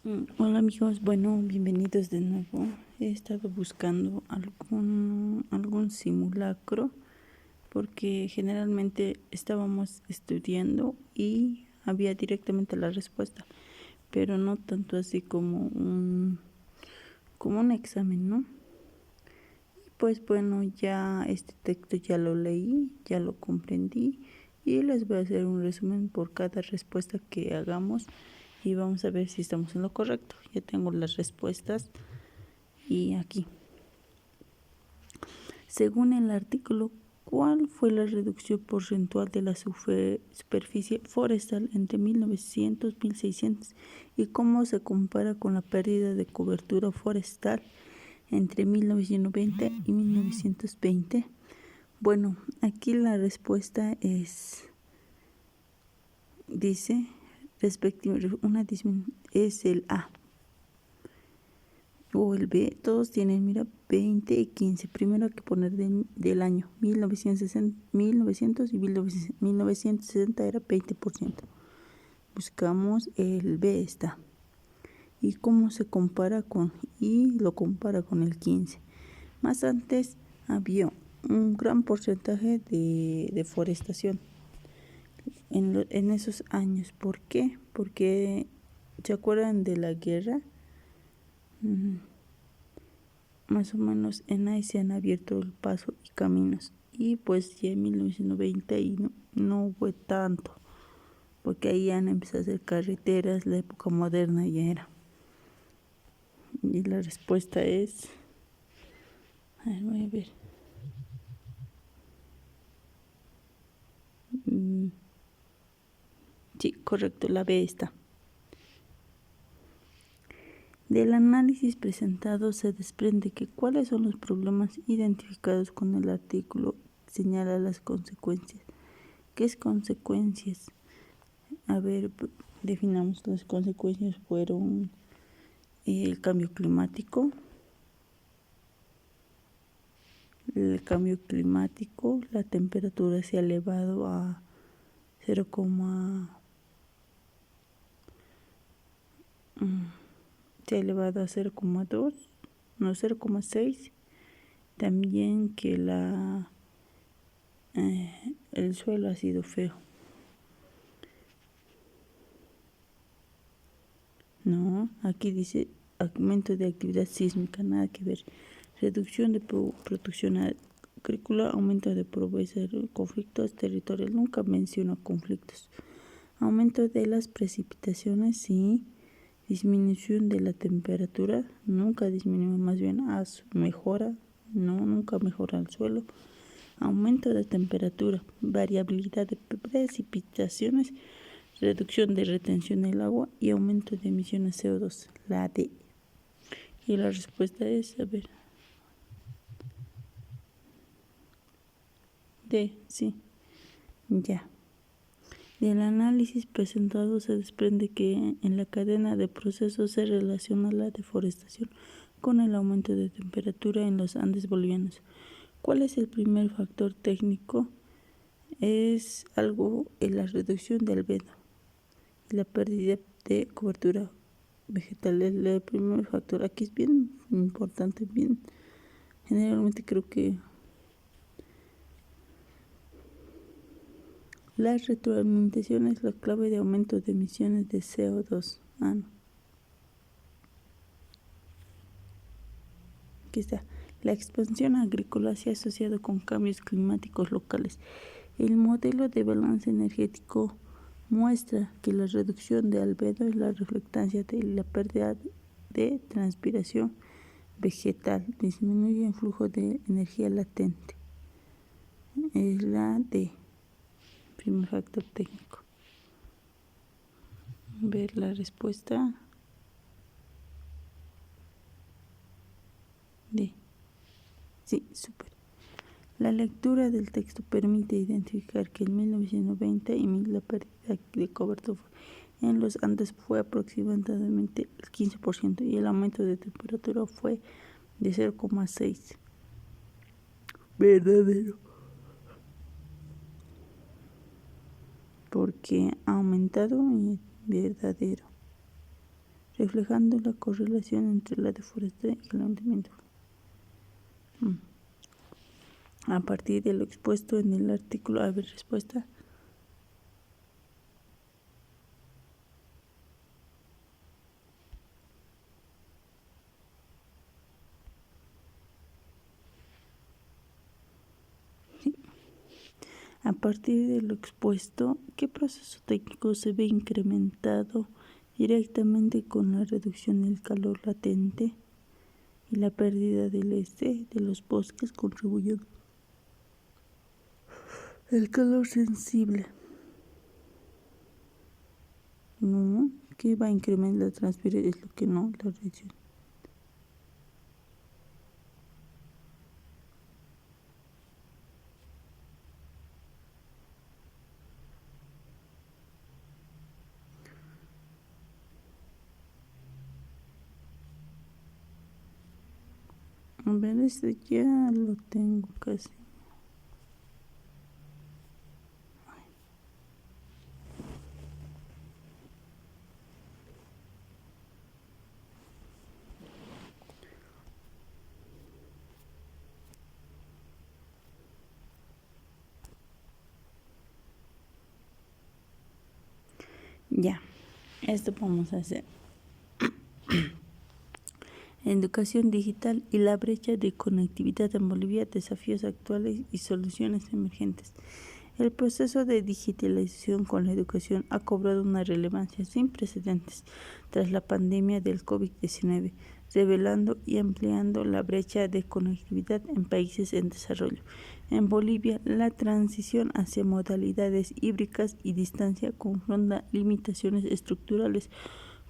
Hola amigos, bueno, bienvenidos de nuevo. He estado buscando algún simulacro porque generalmente estábamos estudiando y había directamente la respuesta, pero no tanto así como un examen, ¿no? Pues bueno, ya este texto ya lo leí, ya lo comprendí y les voy a hacer un resumen por cada respuesta que hagamos y vamos a ver si estamos en lo correcto. Ya tengo las respuestas y aquí. Según el artículo, ¿cuál fue la reducción porcentual de la superficie forestal entre 1900 y 1600 y cómo se compara con la pérdida de cobertura forestal entre 1990 y 1920? Bueno, aquí la respuesta dice, es el A o el B. Todos tienen, mira, 20 y 15. Primero hay que poner del año 1900 y 1960 era 20%. Buscamos el B, está. ¿Y cómo se compara y lo compara con el 15? Más antes había un gran porcentaje de deforestación en esos años. ¿Por qué? Porque ¿se acuerdan de la guerra? Más o menos en ahí se han abierto el paso y caminos. Y pues ya en 1990 y no hubo tanto, porque ahí han empezado a hacer carreteras, la época moderna ya era. Y la respuesta es, voy a ver. Sí, correcto, la B está. Del análisis presentado se desprende que cuáles son los problemas identificados con el artículo. Señala las consecuencias. ¿Qué es consecuencias? A ver, definamos las consecuencias. Fueron el cambio climático, la temperatura se ha elevado a 0, se ha elevado a 0,2, no 0,6. También que el suelo ha sido feo. No, aquí dice aumento de actividad sísmica, nada que ver. Reducción de producción agrícola, aumento de pobreza, conflictos territoriales, nunca menciona conflictos. Aumento de las precipitaciones, sí. Disminución de la temperatura, nunca disminuye, más bien mejora, no, nunca mejora el suelo. Aumento de temperatura, variabilidad de precipitaciones, reducción de retención del agua y aumento de emisiones de CO2, la D. Y la respuesta es, a ver, D, sí, ya. Del análisis presentado se desprende que en la cadena de procesos se relaciona la deforestación con el aumento de temperatura en los Andes bolivianos. ¿Cuál es el primer factor técnico? Es la reducción de albedo y la pérdida de cobertura vegetal. El primer factor aquí es bien importante, generalmente creo que la retroalimentación es la clave de aumento de emisiones de CO2. No. Aquí está. La expansión agrícola se ha asociado con cambios climáticos locales. El modelo de balance energético muestra que la reducción de albedo es la reflectancia de la pérdida de transpiración vegetal, disminuye el flujo de energía latente. Es la D, primer factor técnico. Ver la respuesta D. Sí, súper. La lectura del texto permite identificar que en 1920 la pérdida de cobertura en los Andes fue aproximadamente el 15% y el aumento de temperatura fue de 0,6. Verdadero. Porque ha aumentado y verdadero. reflejando la correlación entre la deforestación y el hundimiento. A partir de lo expuesto en el artículo, respuesta. A partir de lo expuesto, ¿qué proceso técnico se ve incrementado directamente con la reducción del calor latente y la pérdida de los bosques contribuyendo al calor sensible? No, ¿qué va a incrementar la transpiración? Es lo que no, la reacción. A ver, este ya lo tengo casi. Ya, esto vamos a hacer. Educación digital y la brecha de conectividad en Bolivia, desafíos actuales y soluciones emergentes. El proceso de digitalización con la educación ha cobrado una relevancia sin precedentes tras la pandemia del COVID-19, revelando y ampliando la brecha de conectividad en países en desarrollo. En Bolivia, la transición hacia modalidades híbridas y distancia confronta limitaciones estructurales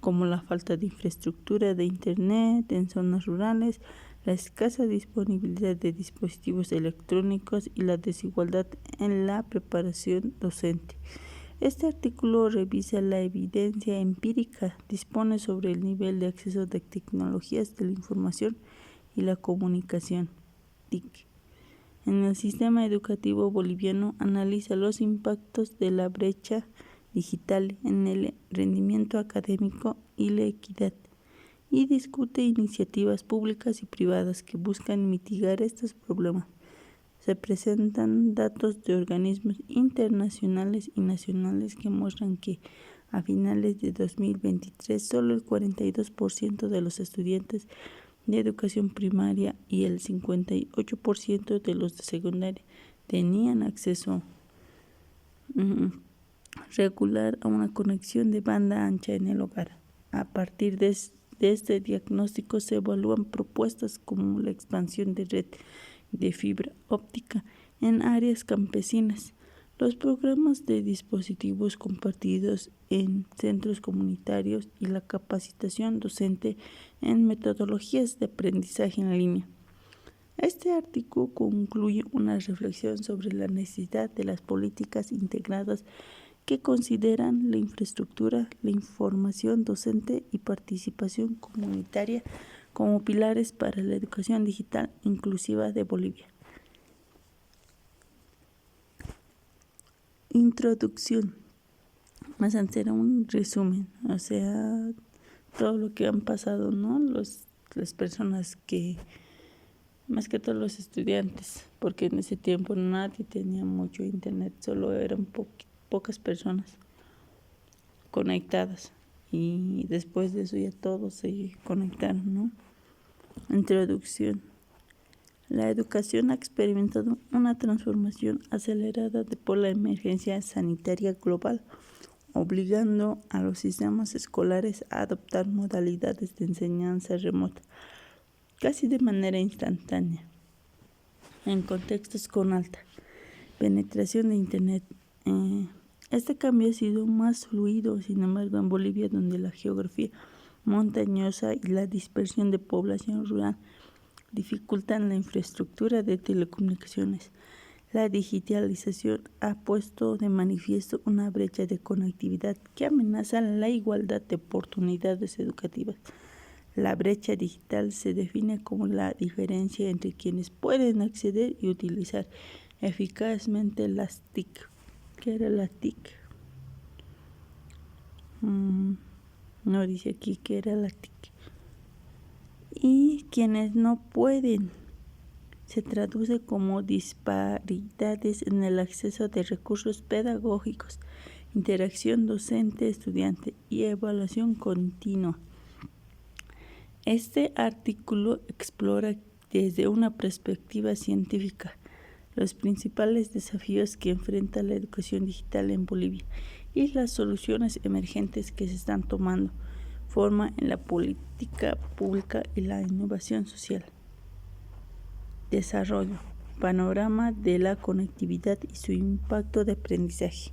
como la falta de infraestructura de Internet en zonas rurales, la escasa disponibilidad de dispositivos electrónicos y la desigualdad en la preparación docente. Este artículo revisa la evidencia empírica, dispone sobre el nivel de acceso de tecnologías de la información y la comunicación, TIC. En el sistema educativo boliviano analiza los impactos de la brecha digital en el rendimiento académico y la equidad, y discute iniciativas públicas y privadas que buscan mitigar estos problemas. Se presentan datos de organismos internacionales y nacionales que muestran que a finales de 2023 solo el 42% de los estudiantes de educación primaria y el 58% de los de secundaria tenían acceso regular a una conexión de banda ancha en el hogar. A partir de este diagnóstico se evalúan propuestas como la expansión de red de fibra óptica en áreas campesinas, los programas de dispositivos compartidos en centros comunitarios y la capacitación docente en metodologías de aprendizaje en línea. Este artículo concluye una reflexión sobre la necesidad de las políticas integradas que consideran la infraestructura, la información docente y participación comunitaria como pilares para la educación digital inclusiva de Bolivia. Introducción. Vamos a hacer un resumen, o sea, todo lo que han pasado, ¿no? Las personas que, más que todos los estudiantes, porque en ese tiempo nadie tenía mucho internet, solo eran pocas personas conectadas, y después de eso ya todos se conectaron, ¿no? Introducción. La educación ha experimentado una transformación acelerada por la emergencia sanitaria global, obligando a los sistemas escolares a adoptar modalidades de enseñanza remota, casi de manera instantánea, en contextos con alta penetración de Internet. Este cambio ha sido más fluido, sin embargo, en Bolivia, donde la geografía montañosa y la dispersión de población rural dificultan la infraestructura de telecomunicaciones. La digitalización ha puesto de manifiesto una brecha de conectividad que amenaza la igualdad de oportunidades educativas. La brecha digital se define como la diferencia entre quienes pueden acceder y utilizar eficazmente las TIC. ¿Qué era la TIC? no dice aquí que era la TIC. Y quienes no pueden, se traduce como disparidades en el acceso de recursos pedagógicos, interacción docente-estudiante y evaluación continua. Este artículo explora desde una perspectiva científica los principales desafíos que enfrenta la educación digital en Bolivia y las soluciones emergentes que se están tomando forma en la política pública y la innovación social. Desarrollo. Panorama de la conectividad y su impacto de aprendizaje.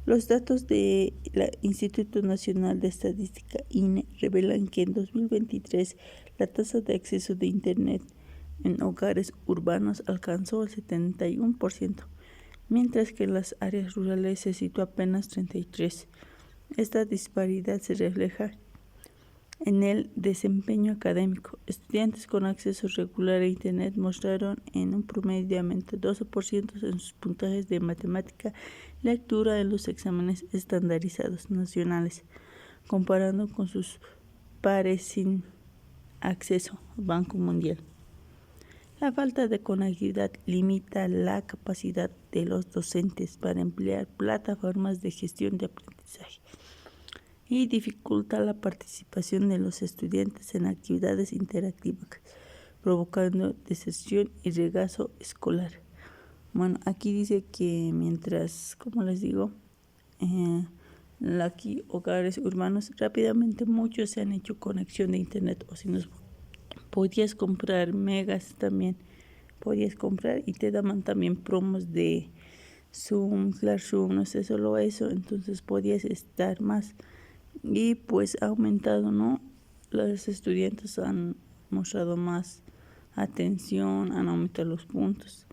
Los datos del Instituto Nacional de Estadística (INE) revelan que en 2023 la tasa de acceso de Internet en hogares urbanos alcanzó el 71%, mientras que en las áreas rurales se situó apenas 33%. Esta disparidad se refleja en el desempeño académico. Estudiantes con acceso regular a Internet mostraron en un promediamente 12% en sus puntajes de matemática y lectura en los exámenes estandarizados nacionales, comparando con sus pares sin acceso al Banco Mundial. La falta de conectividad limita la capacidad de los docentes para emplear plataformas de gestión de aprendizaje y dificulta la participación de los estudiantes en actividades interactivas, provocando deserción y rezago escolar. Bueno, aquí dice que mientras, como les digo, aquí hogares urbanos, rápidamente muchos se han hecho conexión de Internet, o si no, podías comprar megas también, podías comprar y te daban también promos de Zoom, Classroom, no sé, solo eso, entonces podías estar más. Y pues ha aumentado, ¿no? Los estudiantes han mostrado más atención, han aumentado los puntos.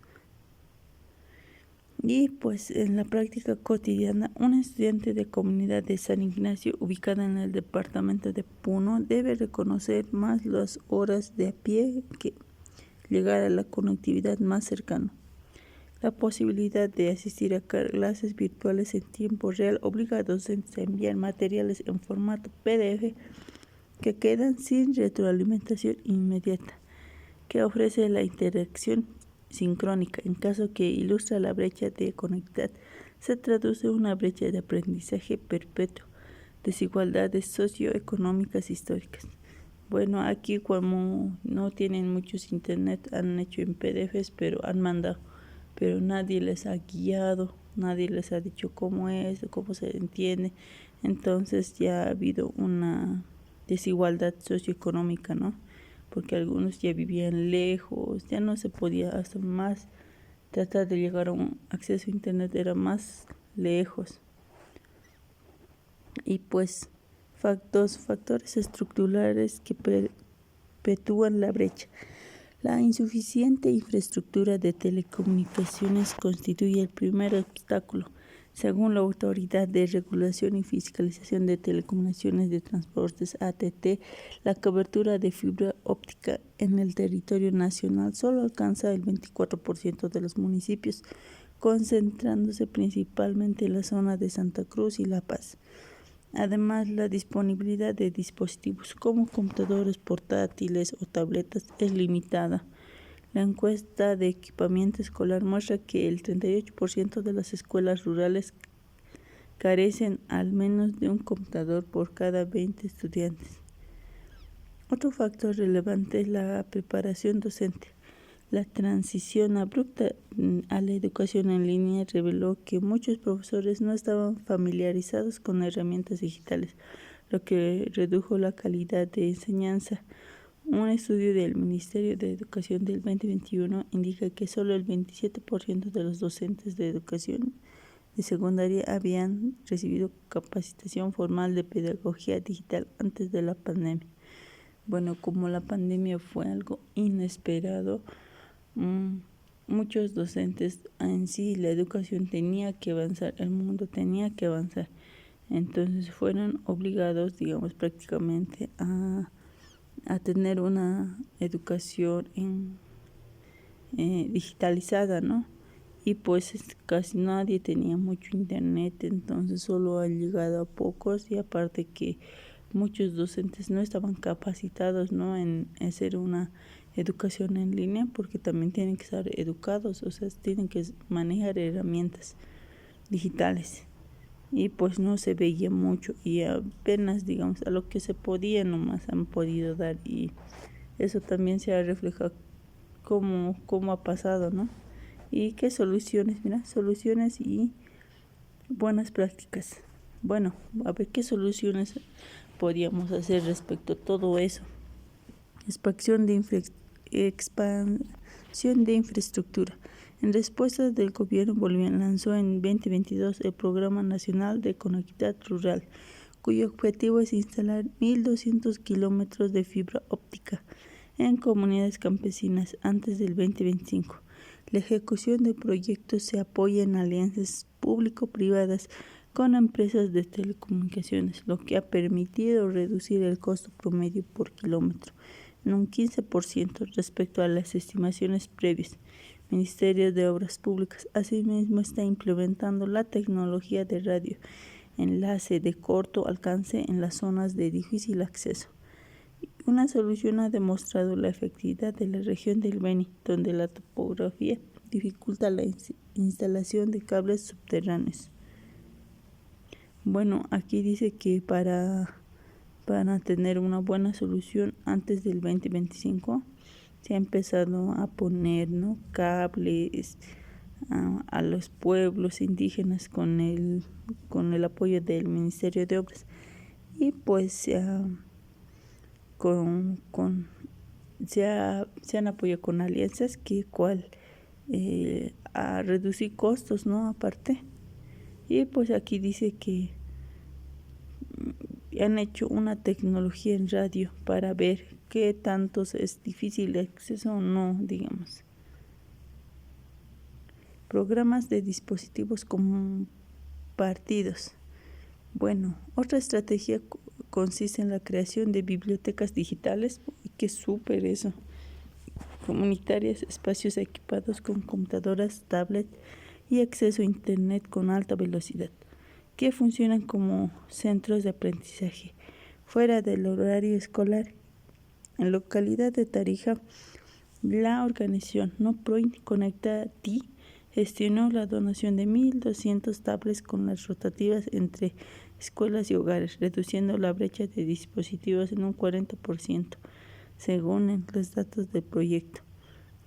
Y pues en la práctica cotidiana, un estudiante de comunidad de San Ignacio, ubicada en el departamento de Puno, debe reconocer más las horas de a pie que llegar a la conectividad más cercana. La posibilidad de asistir a clases virtuales en tiempo real obliga a docentes a enviar materiales en formato PDF que quedan sin retroalimentación inmediata, que ofrece la interacción sincrónica. En caso que ilustra la brecha de conectividad, se traduce en una brecha de aprendizaje perpetuo, desigualdades socioeconómicas históricas. Bueno, aquí como no tienen muchos internet, han hecho en PDFs, pero han mandado, pero nadie les ha guiado, nadie les ha dicho cómo es, cómo se entiende. Entonces ya ha habido una desigualdad socioeconómica, ¿no? Porque algunos ya vivían lejos, ya no se podía hacer más, tratar de llegar a un acceso a Internet era más lejos. Y pues factores estructurales que perpetúan la brecha. La insuficiente infraestructura de telecomunicaciones constituye el primer obstáculo. Según la Autoridad de Regulación y Fiscalización de Telecomunicaciones de Transportes (ATT), la cobertura de fibra óptica en el territorio nacional solo alcanza el 24% de los municipios, concentrándose principalmente en la zona de Santa Cruz y La Paz. Además, la disponibilidad de dispositivos como computadores portátiles o tabletas es limitada. La encuesta de equipamiento escolar muestra que el 38% de las escuelas rurales carecen al menos de un computador por cada 20 estudiantes. Otro factor relevante es la preparación docente. La transición abrupta a la educación en línea reveló que muchos profesores no estaban familiarizados con herramientas digitales, lo que redujo la calidad de enseñanza. Un estudio del Ministerio de Educación del 2021 indica que solo el 27% de los docentes de educación de secundaria habían recibido capacitación formal de pedagogía digital antes de la pandemia. Bueno, como la pandemia fue algo inesperado, muchos docentes en sí, la educación tenía que avanzar, el mundo tenía que avanzar. Entonces fueron obligados, digamos, prácticamente a tener una educación digitalizada, ¿no? Y pues casi nadie tenía mucho internet, entonces solo han llegado a pocos, y aparte que muchos docentes no estaban capacitados, ¿no?, en hacer una educación en línea, porque también tienen que estar educados, o sea, tienen que manejar herramientas digitales. Y pues no se veía mucho y apenas, digamos, a lo que se podía nomás han podido dar, y eso también se ha reflejado cómo ha pasado, ¿no? Y qué soluciones, mira, soluciones y buenas prácticas. Bueno, a ver qué soluciones podríamos hacer respecto a todo eso. Expansión de infraestructura. En respuesta del gobierno boliviano lanzó en 2022 el Programa Nacional de Conectividad Rural, cuyo objetivo es instalar 1.200 kilómetros de fibra óptica en comunidades campesinas antes del 2025. La ejecución de proyectos se apoya en alianzas público-privadas con empresas de telecomunicaciones, lo que ha permitido reducir el costo promedio por kilómetro en un 15% respecto a las estimaciones previas. Ministerio de Obras Públicas asimismo está implementando la tecnología de radio enlace de corto alcance en las zonas de difícil acceso. Una solución ha demostrado la efectividad de la región del Beni, donde la topografía dificulta la instalación de cables subterráneos. Bueno, aquí dice que para tener una buena solución antes del 2025 se ha empezado a poner, ¿no?, cables a los pueblos indígenas con el apoyo del Ministerio de Obras, y pues se han apoyado con alianzas a reducir costos, ¿no?, aparte. Y pues aquí dice que han hecho una tecnología en radio para ver qué tanto es difícil de acceso o no, digamos. Programas de dispositivos compartidos. Bueno, otra estrategia consiste en la creación de bibliotecas digitales, que es súper eso, comunitarias, espacios equipados con computadoras, tablets y acceso a internet con alta velocidad, que funcionan como centros de aprendizaje fuera del horario escolar. En la localidad de Tarija, la organización NoProint Conecta Ti gestionó la donación de 1.200 tablets con las rotativas entre escuelas y hogares, reduciendo la brecha de dispositivos en un 40%, según los datos del proyecto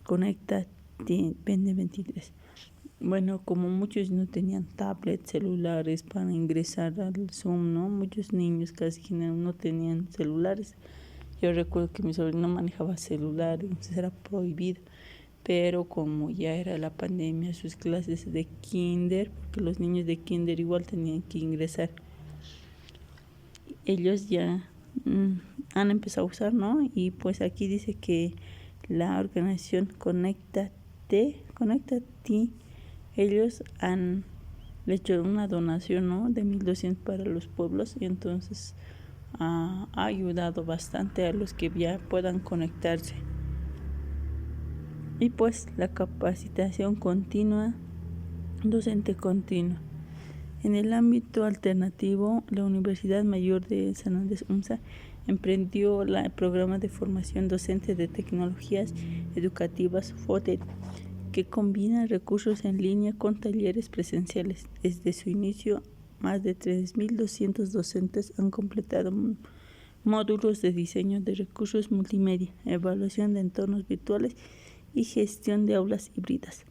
Conecta Ti 2023. Bueno, como muchos no tenían tablets, celulares para ingresar al Zoom, ¿no? Muchos niños casi no tenían celulares. Yo recuerdo que mi sobrino no manejaba celular, entonces era prohibido. Pero como ya era la pandemia, sus clases de kinder, porque los niños de kinder igual tenían que ingresar, ellos ya han empezado a usar, ¿no? Y pues aquí dice que la organización Conecta Ti, ellos han hecho una donación, ¿no?, de 1.200 para los pueblos, y entonces ha ayudado bastante a los que ya puedan conectarse. Y pues la capacitación continua, docente continua. En el ámbito alternativo, la Universidad Mayor de San Andrés UNSA emprendió el programa de formación docente de tecnologías educativas FODET, que combina recursos en línea con talleres presenciales. Desde su inicio, más de 3.200 docentes han completado módulos de diseño de recursos multimedia, evaluación de entornos virtuales y gestión de aulas híbridas.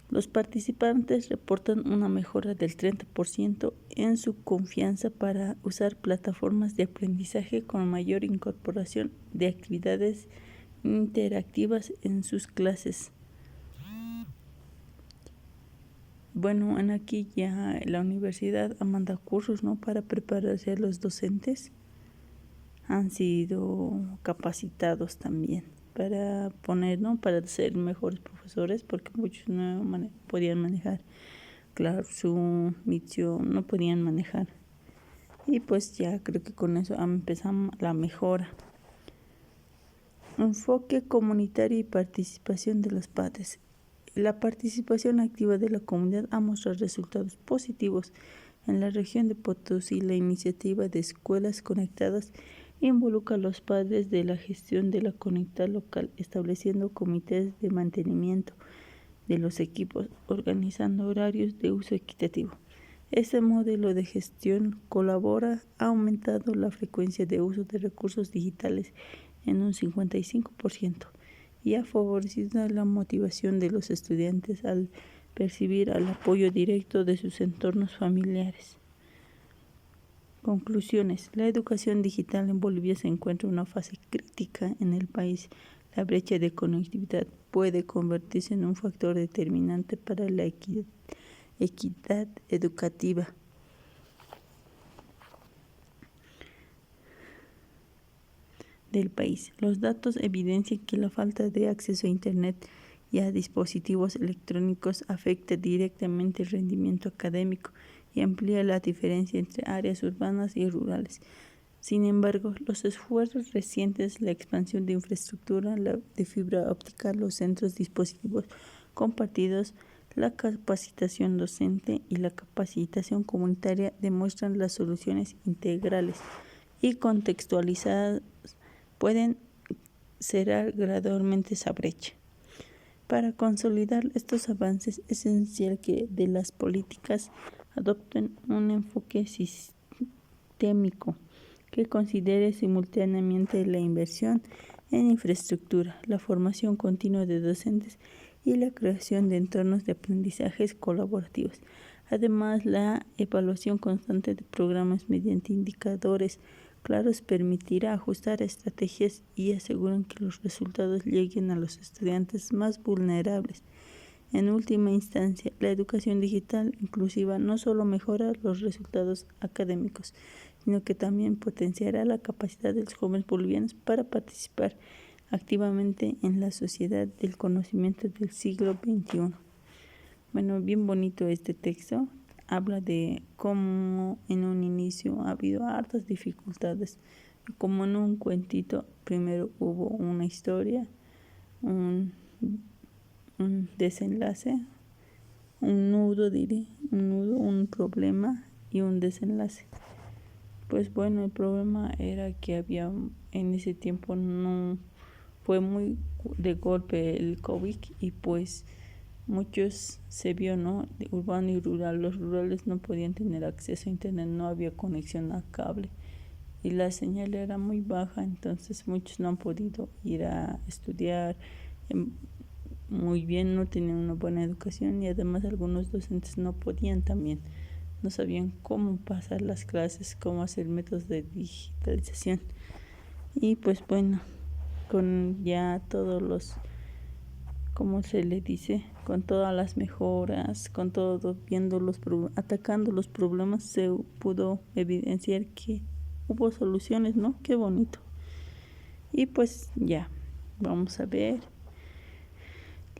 Los participantes reportan una mejora del 30% en su confianza para usar plataformas de aprendizaje con mayor incorporación de actividades interactivas en sus clases. Bueno, aquí ya la universidad ha mandado cursos, ¿no?, para prepararse a los docentes. Han sido capacitados también para para ser mejores profesores, porque muchos no podían manejar, claro, su misión no podían manejar. Y pues ya creo que con eso empezamos la mejora. Enfoque comunitario y participación de los padres. La participación activa de la comunidad ha mostrado resultados positivos En la región de Potosí, la iniciativa de escuelas conectadas involucra a los padres de la gestión de la conectividad local, estableciendo comités de mantenimiento de los equipos, organizando horarios de uso equitativo. Este modelo de gestión ha aumentado la frecuencia de uso de recursos digitales en un 55% y ha favorecido la motivación de los estudiantes al percibir el apoyo directo de sus entornos familiares. Conclusiones. La educación digital en Bolivia se encuentra en una fase crítica en el país. La brecha de conectividad puede convertirse en un factor determinante para la equidad educativa. Del país. Los datos evidencian que la falta de acceso a Internet y a dispositivos electrónicos afecta directamente el rendimiento académico y amplía la diferencia entre áreas urbanas y rurales. Sin embargo, los esfuerzos recientes, la expansión de infraestructura de fibra óptica, los centros dispositivos compartidos, la capacitación docente y la capacitación comunitaria demuestran las soluciones integrales y contextualizadas pueden cerrar gradualmente esa brecha. Para consolidar estos avances es esencial que de las políticas adopten un enfoque sistémico que considere simultáneamente la inversión en infraestructura, la formación continua de docentes y la creación de entornos de aprendizajes colaborativos. Además, la evaluación constante de programas mediante indicadores claros permitirá ajustar estrategias y asegurar que los resultados lleguen a los estudiantes más vulnerables. En última instancia, la educación digital inclusiva no solo mejora los resultados académicos, sino que también potenciará la capacidad de los jóvenes bolivianos para participar activamente en la sociedad del conocimiento del siglo XXI. Bueno, bien bonito este texto. Habla de cómo en un inicio ha habido hartas dificultades. Como en un cuentito, primero hubo una historia, un desenlace, un problema y un desenlace. Pues bueno, el problema era que había en ese tiempo no fue muy de golpe el COVID y pues muchos se vio, ¿no? De urbano y rural. Los rurales no podían tener acceso a internet, no había conexión a cable y la señal era muy baja, entonces muchos no han podido ir a estudiar muy bien, no tenían una buena educación y además algunos docentes no podían también, no sabían cómo pasar las clases, cómo hacer métodos de digitalización. Y pues bueno, con ya todos los, ¿cómo se le dice? Con todas las mejoras, con todo, atacando los problemas, se pudo evidenciar que hubo soluciones, ¿no? Qué bonito. Y pues ya, vamos a ver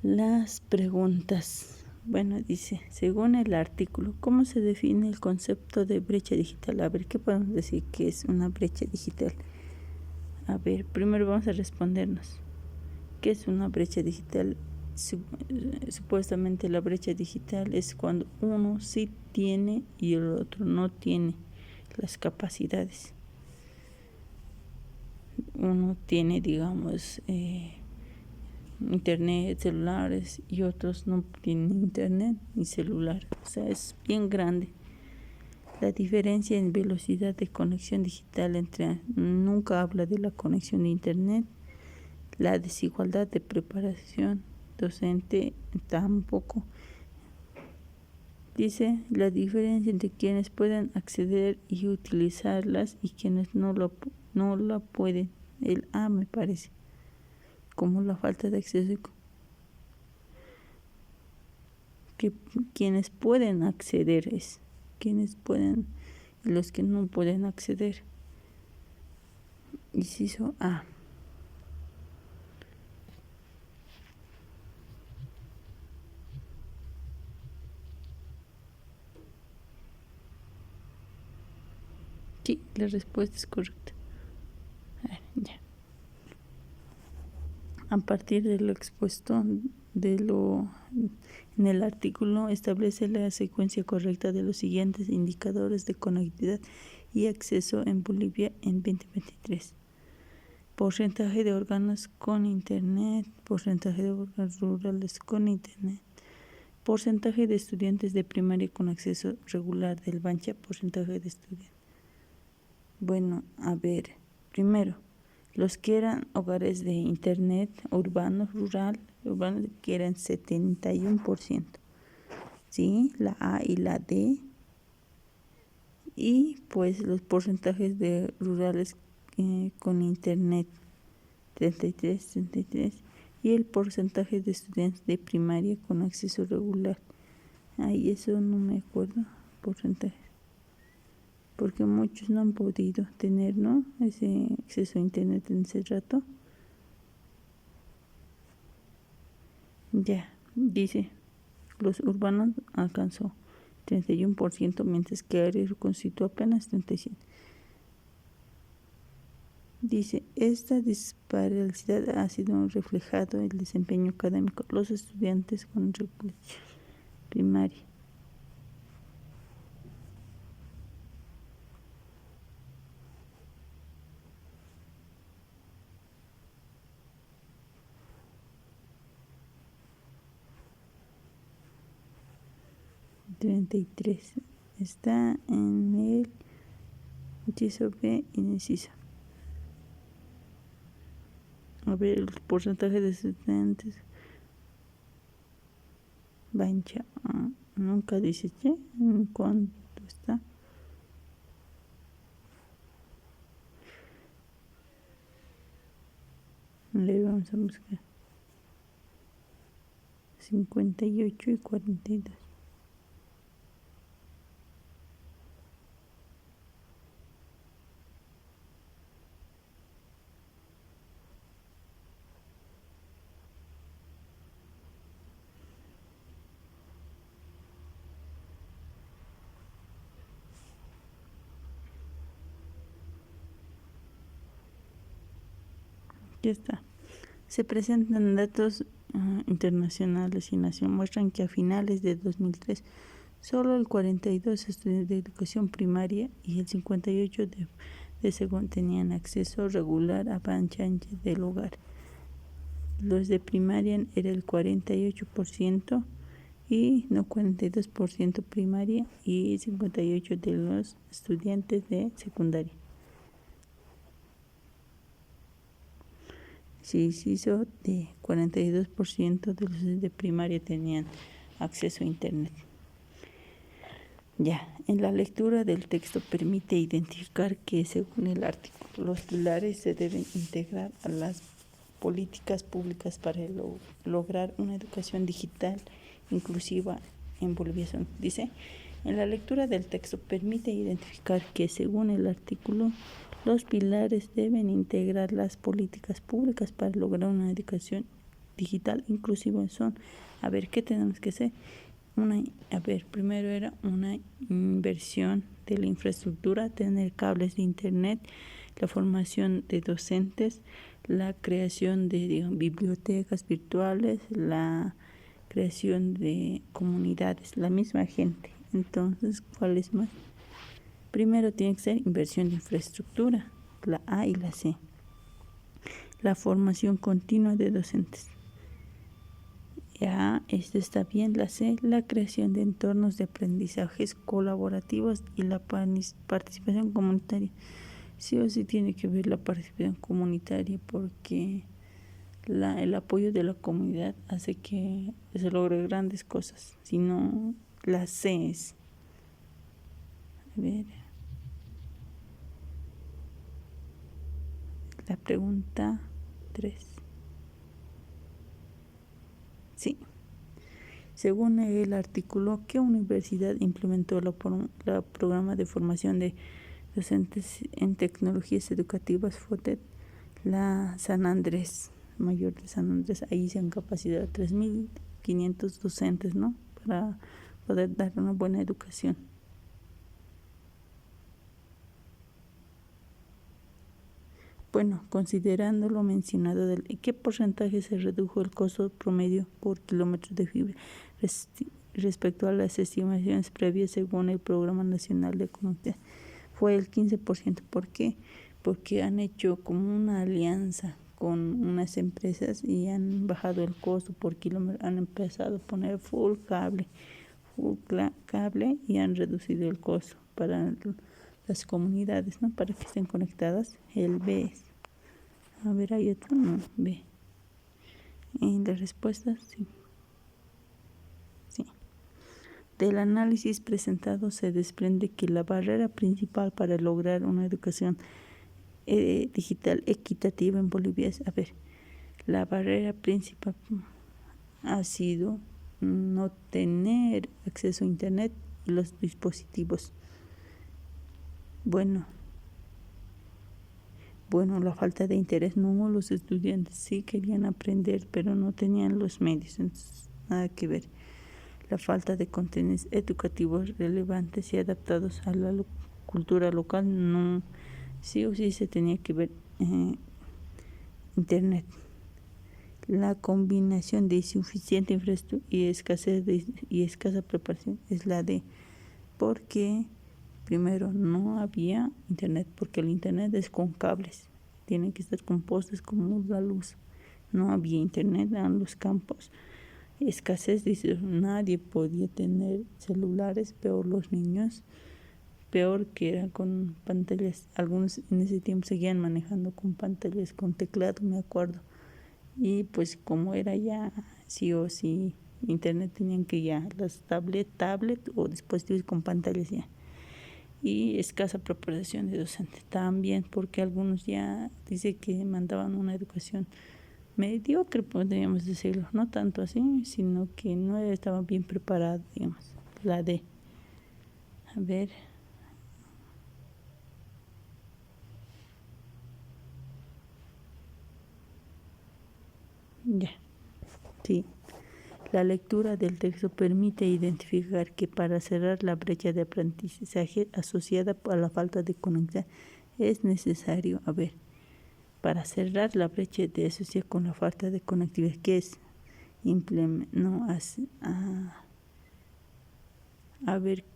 las preguntas. Bueno, dice, según el artículo, ¿cómo se define el concepto de brecha digital? A ver, ¿qué podemos decir que es una brecha digital? A ver, primero vamos a respondernos. ¿Qué es una brecha digital? Supuestamente la brecha digital es cuando uno sí tiene y el otro no tiene las capacidades. Uno tiene, digamos, internet, celulares y otros no tienen internet ni celular. O sea, es bien grande. La diferencia en velocidad de conexión digital nunca habla de la conexión de internet. La desigualdad de preparación docente tampoco. Dice la diferencia entre quienes pueden acceder y utilizarlas y quienes no la pueden. El A me parece. Como la falta de acceso. Que quienes pueden acceder es. Quienes pueden y los que no pueden acceder. Inciso A. Sí, la respuesta es correcta. Ya. A partir de lo expuesto, en el artículo establece la secuencia correcta de los siguientes indicadores de conectividad y acceso en Bolivia en 2023. Porcentaje de órganos con internet, porcentaje de órganos rurales con internet, porcentaje de estudiantes de primaria con acceso regular del Bancha, porcentaje de estudiantes. Bueno, a ver, primero, los que eran hogares de internet urbanos, urbanos que eran 71%, ¿sí? La A y la D. Y pues los porcentajes de rurales con internet, 33, y el porcentaje de estudiantes de primaria con acceso regular. Ay, eso no me acuerdo, porcentaje. Porque muchos no han podido tener, ¿no?, ese acceso a internet en ese rato. Ya, dice, los urbanos alcanzó 31%, mientras que áreas constituyó apenas 37%. Dice, esta disparidad ha sido reflejado en el desempeño académico de los estudiantes con regulación primaria. Está en el inciso B y inciso. A ver, el porcentaje de estudiantes Bancha, nunca dice en cuánto está. Le vamos a buscar 58 y 42. Ya está. Se presentan datos internacionales y nacionales. Muestran que a finales de 2003 solo el 42 estudiantes de educación primaria y el 58 de segundo tenían acceso regular a banda ancha del hogar. Los de primaria era el 48% y no 42% primaria y 58% de los estudiantes de secundaria. Se hizo de 42% de los de primaria tenían acceso a internet. Ya, en la lectura del texto permite identificar que, según el artículo, los pilares se deben integrar a las políticas públicas para lograr una educación digital inclusiva en Bolivia. Dice, en la lectura del texto permite identificar que, según el artículo, los pilares deben integrar las políticas públicas para lograr una educación digital inclusiva. Son, a ver, ¿qué tenemos que hacer? Primero era una inversión de la infraestructura, tener cables de internet, la formación de docentes, la creación de bibliotecas virtuales, la creación de comunidades, la misma gente. Entonces, ¿cuál es más? Primero tiene que ser inversión de infraestructura, la A y la C. La formación continua de docentes. Ya, esto está bien. La C, la creación de entornos de aprendizajes colaborativos y la participación comunitaria. Sí o sí tiene que ver la participación comunitaria porque el apoyo de la comunidad hace que se logren grandes cosas. Si no, la C es... A ver... La pregunta 3. Sí. Según el artículo, ¿qué universidad implementó el programa de formación de docentes en tecnologías educativas FOTED? La San Andrés, Mayor de San Andrés. Ahí se han capacitado 3.500 docentes, ¿no?, para poder dar una buena educación. Bueno, considerando lo mencionado, ¿qué porcentaje se redujo el costo promedio por kilómetro de fibra respecto a las estimaciones previas según el Programa Nacional de Conectividad? Fue el 15%. ¿Por qué? Porque han hecho como una alianza con unas empresas y han bajado el costo por kilómetro, han empezado a poner full cable y han reducido el costo para las comunidades, ¿no? Para que estén conectadas. El B. A ver, hay otro, no, B. En la respuesta, sí. Sí. Del análisis presentado se desprende que la barrera principal para lograr una educación digital equitativa en Bolivia es, la barrera principal ha sido no tener acceso a internet y los dispositivos. Bueno, la falta de interés, no, los estudiantes sí querían aprender, pero no tenían los medios, entonces nada que ver. La falta de contenidos educativos relevantes y adaptados a la cultura local, no, sí o sí se tenía que ver internet. La combinación de insuficiente infraestructura y escasa preparación es la de, porque primero no había internet, porque el internet es con cables, tienen que estar con postes como la luz. No había internet en los campos. Escasez, dice, nadie podía tener celulares, peor los niños, peor que era con pantallas. Algunos en ese tiempo seguían manejando con pantallas, con teclado, me acuerdo. Y pues como era ya sí o sí internet, tenían que ya las tablet o dispositivos con pantallas ya. Y escasa preparación de docente también, porque algunos ya dice que mandaban una educación mediocre, podríamos decirlo, no tanto así, sino que no estaba bien preparado, digamos. La D. A ver. Ya. Sí. La lectura del texto permite identificar que para cerrar la brecha de aprendizaje asociada a la falta de conexión es necesario, para cerrar la brecha de asociación con la falta de conectividad, que es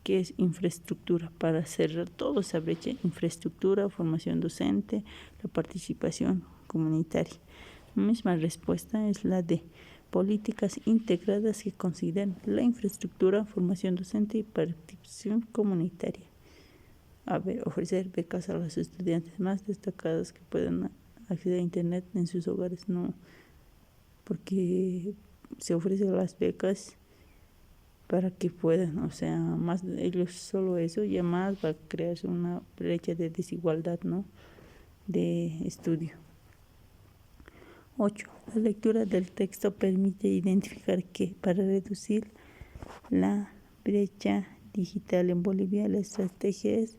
qué es infraestructura, para cerrar toda esa brecha: infraestructura, formación docente, la participación comunitaria. La misma respuesta es la de políticas integradas que consideren la infraestructura, formación docente y participación comunitaria. Ofrecer becas a los estudiantes más destacados que puedan acceder a internet en sus hogares, no, porque se ofrecen las becas para que puedan, más ellos, solo eso ya más va a crearse una brecha de desigualdad, ¿no?, de estudio. 8. La lectura del texto permite identificar que para reducir la brecha digital en Bolivia, la estrategia es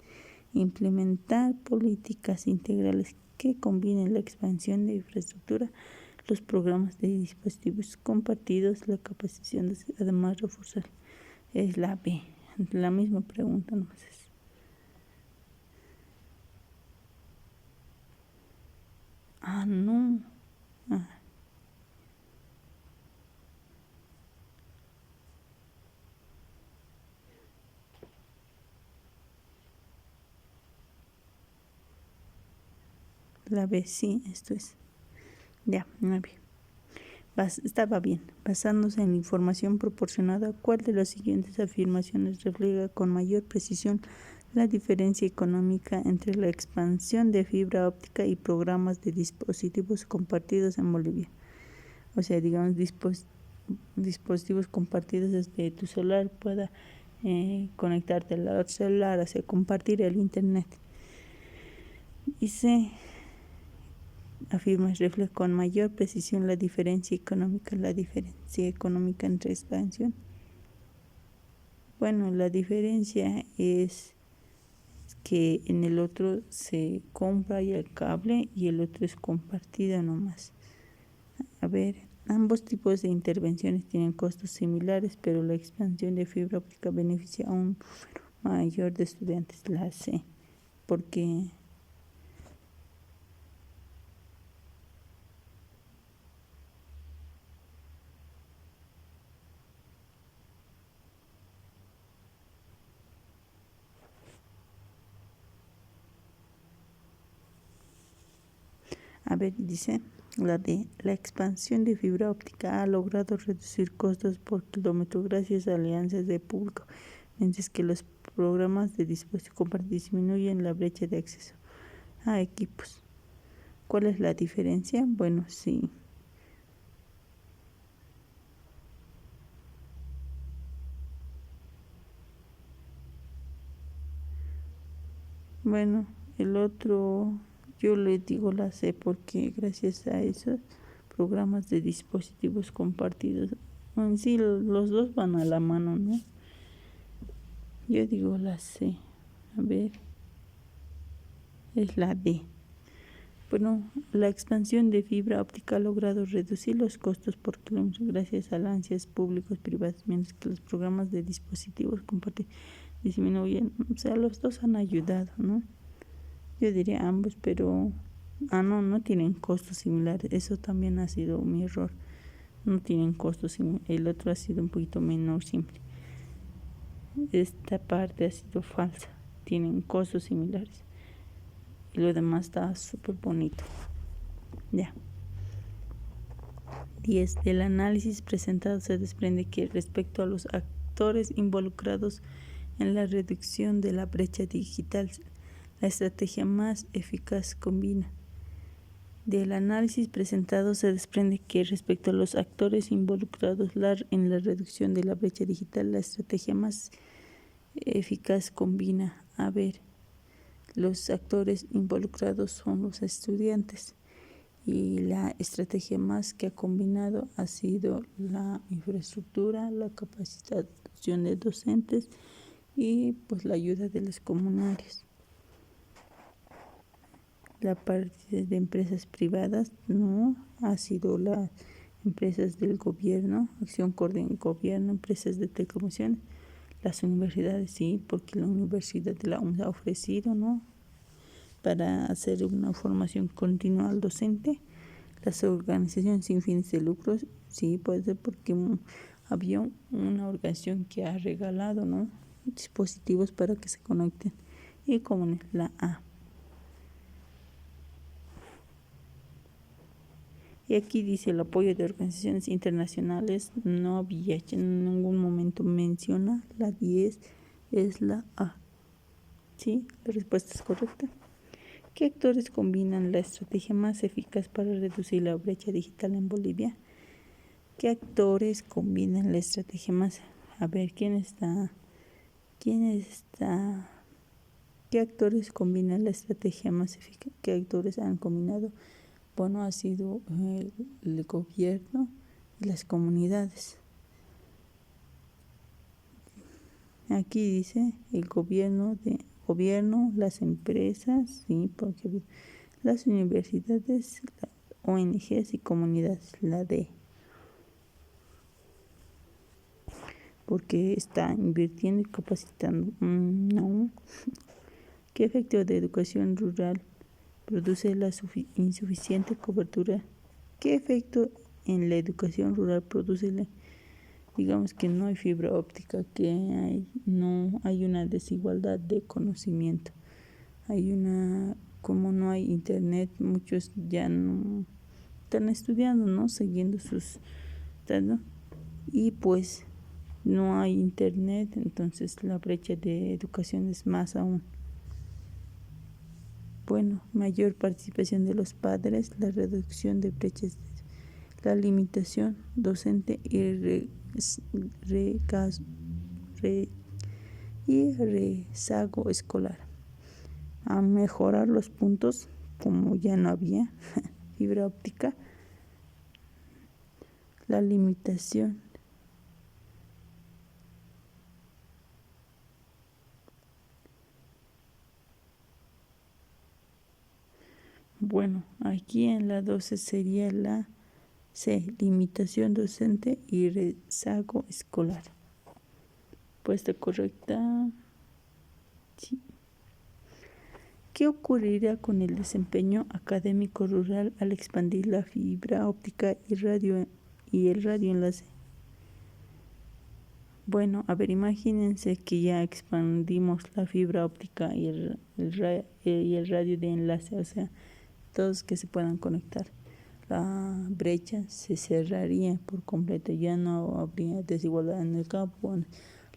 implementar políticas integrales que combinen la expansión de infraestructura, los programas de dispositivos compartidos, la capacitación, además reforzar. Es la B, la misma pregunta nomás es. No. La B, sí, esto es. Ya, 9. Estaba bien. Basándose en la información proporcionada, ¿cuál de las siguientes afirmaciones refleja con mayor precisión la diferencia económica entre la expansión de fibra óptica y programas de dispositivos compartidos en Bolivia? Digamos, dispositivos compartidos desde tu celular pueda conectarte al otro celular, compartir el internet. Y se afirma, refleja con mayor precisión la diferencia económica entre expansión. Bueno, la diferencia es que en el otro se compra ya el cable y el otro es compartido nomás. Ambos tipos de intervenciones tienen costos similares, pero la expansión de fibra óptica beneficia a un número mayor de estudiantes. La C, porque A ver, dice la D. La expansión de fibra óptica ha logrado reducir costos por kilómetro gracias a alianzas de público, mientras que los programas de dispositivos compartidos disminuyen la brecha de acceso a equipos. ¿Cuál es la diferencia? Bueno, sí. Bueno, el otro, yo le digo la C porque gracias a esos programas de dispositivos compartidos, en sí los dos van a la mano, ¿no? Yo digo la C. A ver, es la D. Bueno, la expansión de fibra óptica ha logrado reducir los costos por kilómetro gracias a alianzas públicos privados, mientras que los programas de dispositivos compartidos disminuyen. O sea, los dos han ayudado, ¿no? Yo diría ambos, pero no tienen costos similares. Eso también ha sido mi error. No tienen costos similares. El otro ha sido un poquito menor siempre. Esta parte ha sido falsa. Tienen costos similares. Y lo demás está súper bonito. Ya. 10. Del análisis presentado se desprende que respecto a los actores involucrados en la reducción de la brecha digital, la estrategia más eficaz combina. Del análisis presentado se desprende que respecto a los actores involucrados en la reducción de la brecha digital, la estrategia más eficaz combina. A ver, los actores involucrados son los estudiantes y la estrategia más que ha combinado ha sido la infraestructura, la capacitación de docentes y pues la ayuda de los comunarios. La parte de empresas privadas no ha sido las empresas del gobierno, acción coordinada gobierno, empresas de telecomunicaciones, las universidades sí, porque la universidad de la UNS ha ofrecido, ¿no?, para hacer una formación continua al docente. Las organizaciones sin fines de lucro, sí, puede ser porque había una organización que ha regalado, ¿no?, dispositivos para que se conecten. Y como la A. Y aquí dice el apoyo de organizaciones internacionales, no había, en ningún momento menciona. La 10 es la A. ¿Sí? La respuesta es correcta. ¿Qué actores combinan la estrategia más eficaz para reducir la brecha digital en Bolivia? ¿Qué actores combinan la estrategia más? A ver, ¿quién está? ¿Qué actores combinan la estrategia más eficaz? ¿Qué actores han combinado? Bueno, ha sido el gobierno y las comunidades. Aquí dice el gobierno, las empresas, sí, porque las universidades, las ONGs y comunidades, la D. Porque está invirtiendo y capacitando. No. ¿Qué efecto de educación rural produce la insuficiente cobertura? ¿Qué efecto en la educación rural produce digamos que no hay fibra óptica, no hay una desigualdad de conocimiento? Como no hay internet, muchos ya no están estudiando, ¿no?, siguiendo ¿no? Y pues no hay internet, entonces la brecha de educación es más aún. Bueno, mayor participación de los padres, la reducción de brechas, la limitación docente y rezago escolar. A mejorar los puntos, como ya no había fibra óptica, la limitación. Bueno, aquí en la 12 sería la C, limitación docente y rezago escolar. Respuesta correcta. Sí. ¿Qué ocurrirá con el desempeño académico rural al expandir la fibra óptica y el radioenlace? Bueno, a ver, imagínense que ya expandimos la fibra óptica y el radio de enlace, o sea, todos que se puedan conectar. La brecha se cerraría por completo, ya no habría desigualdad en el campo,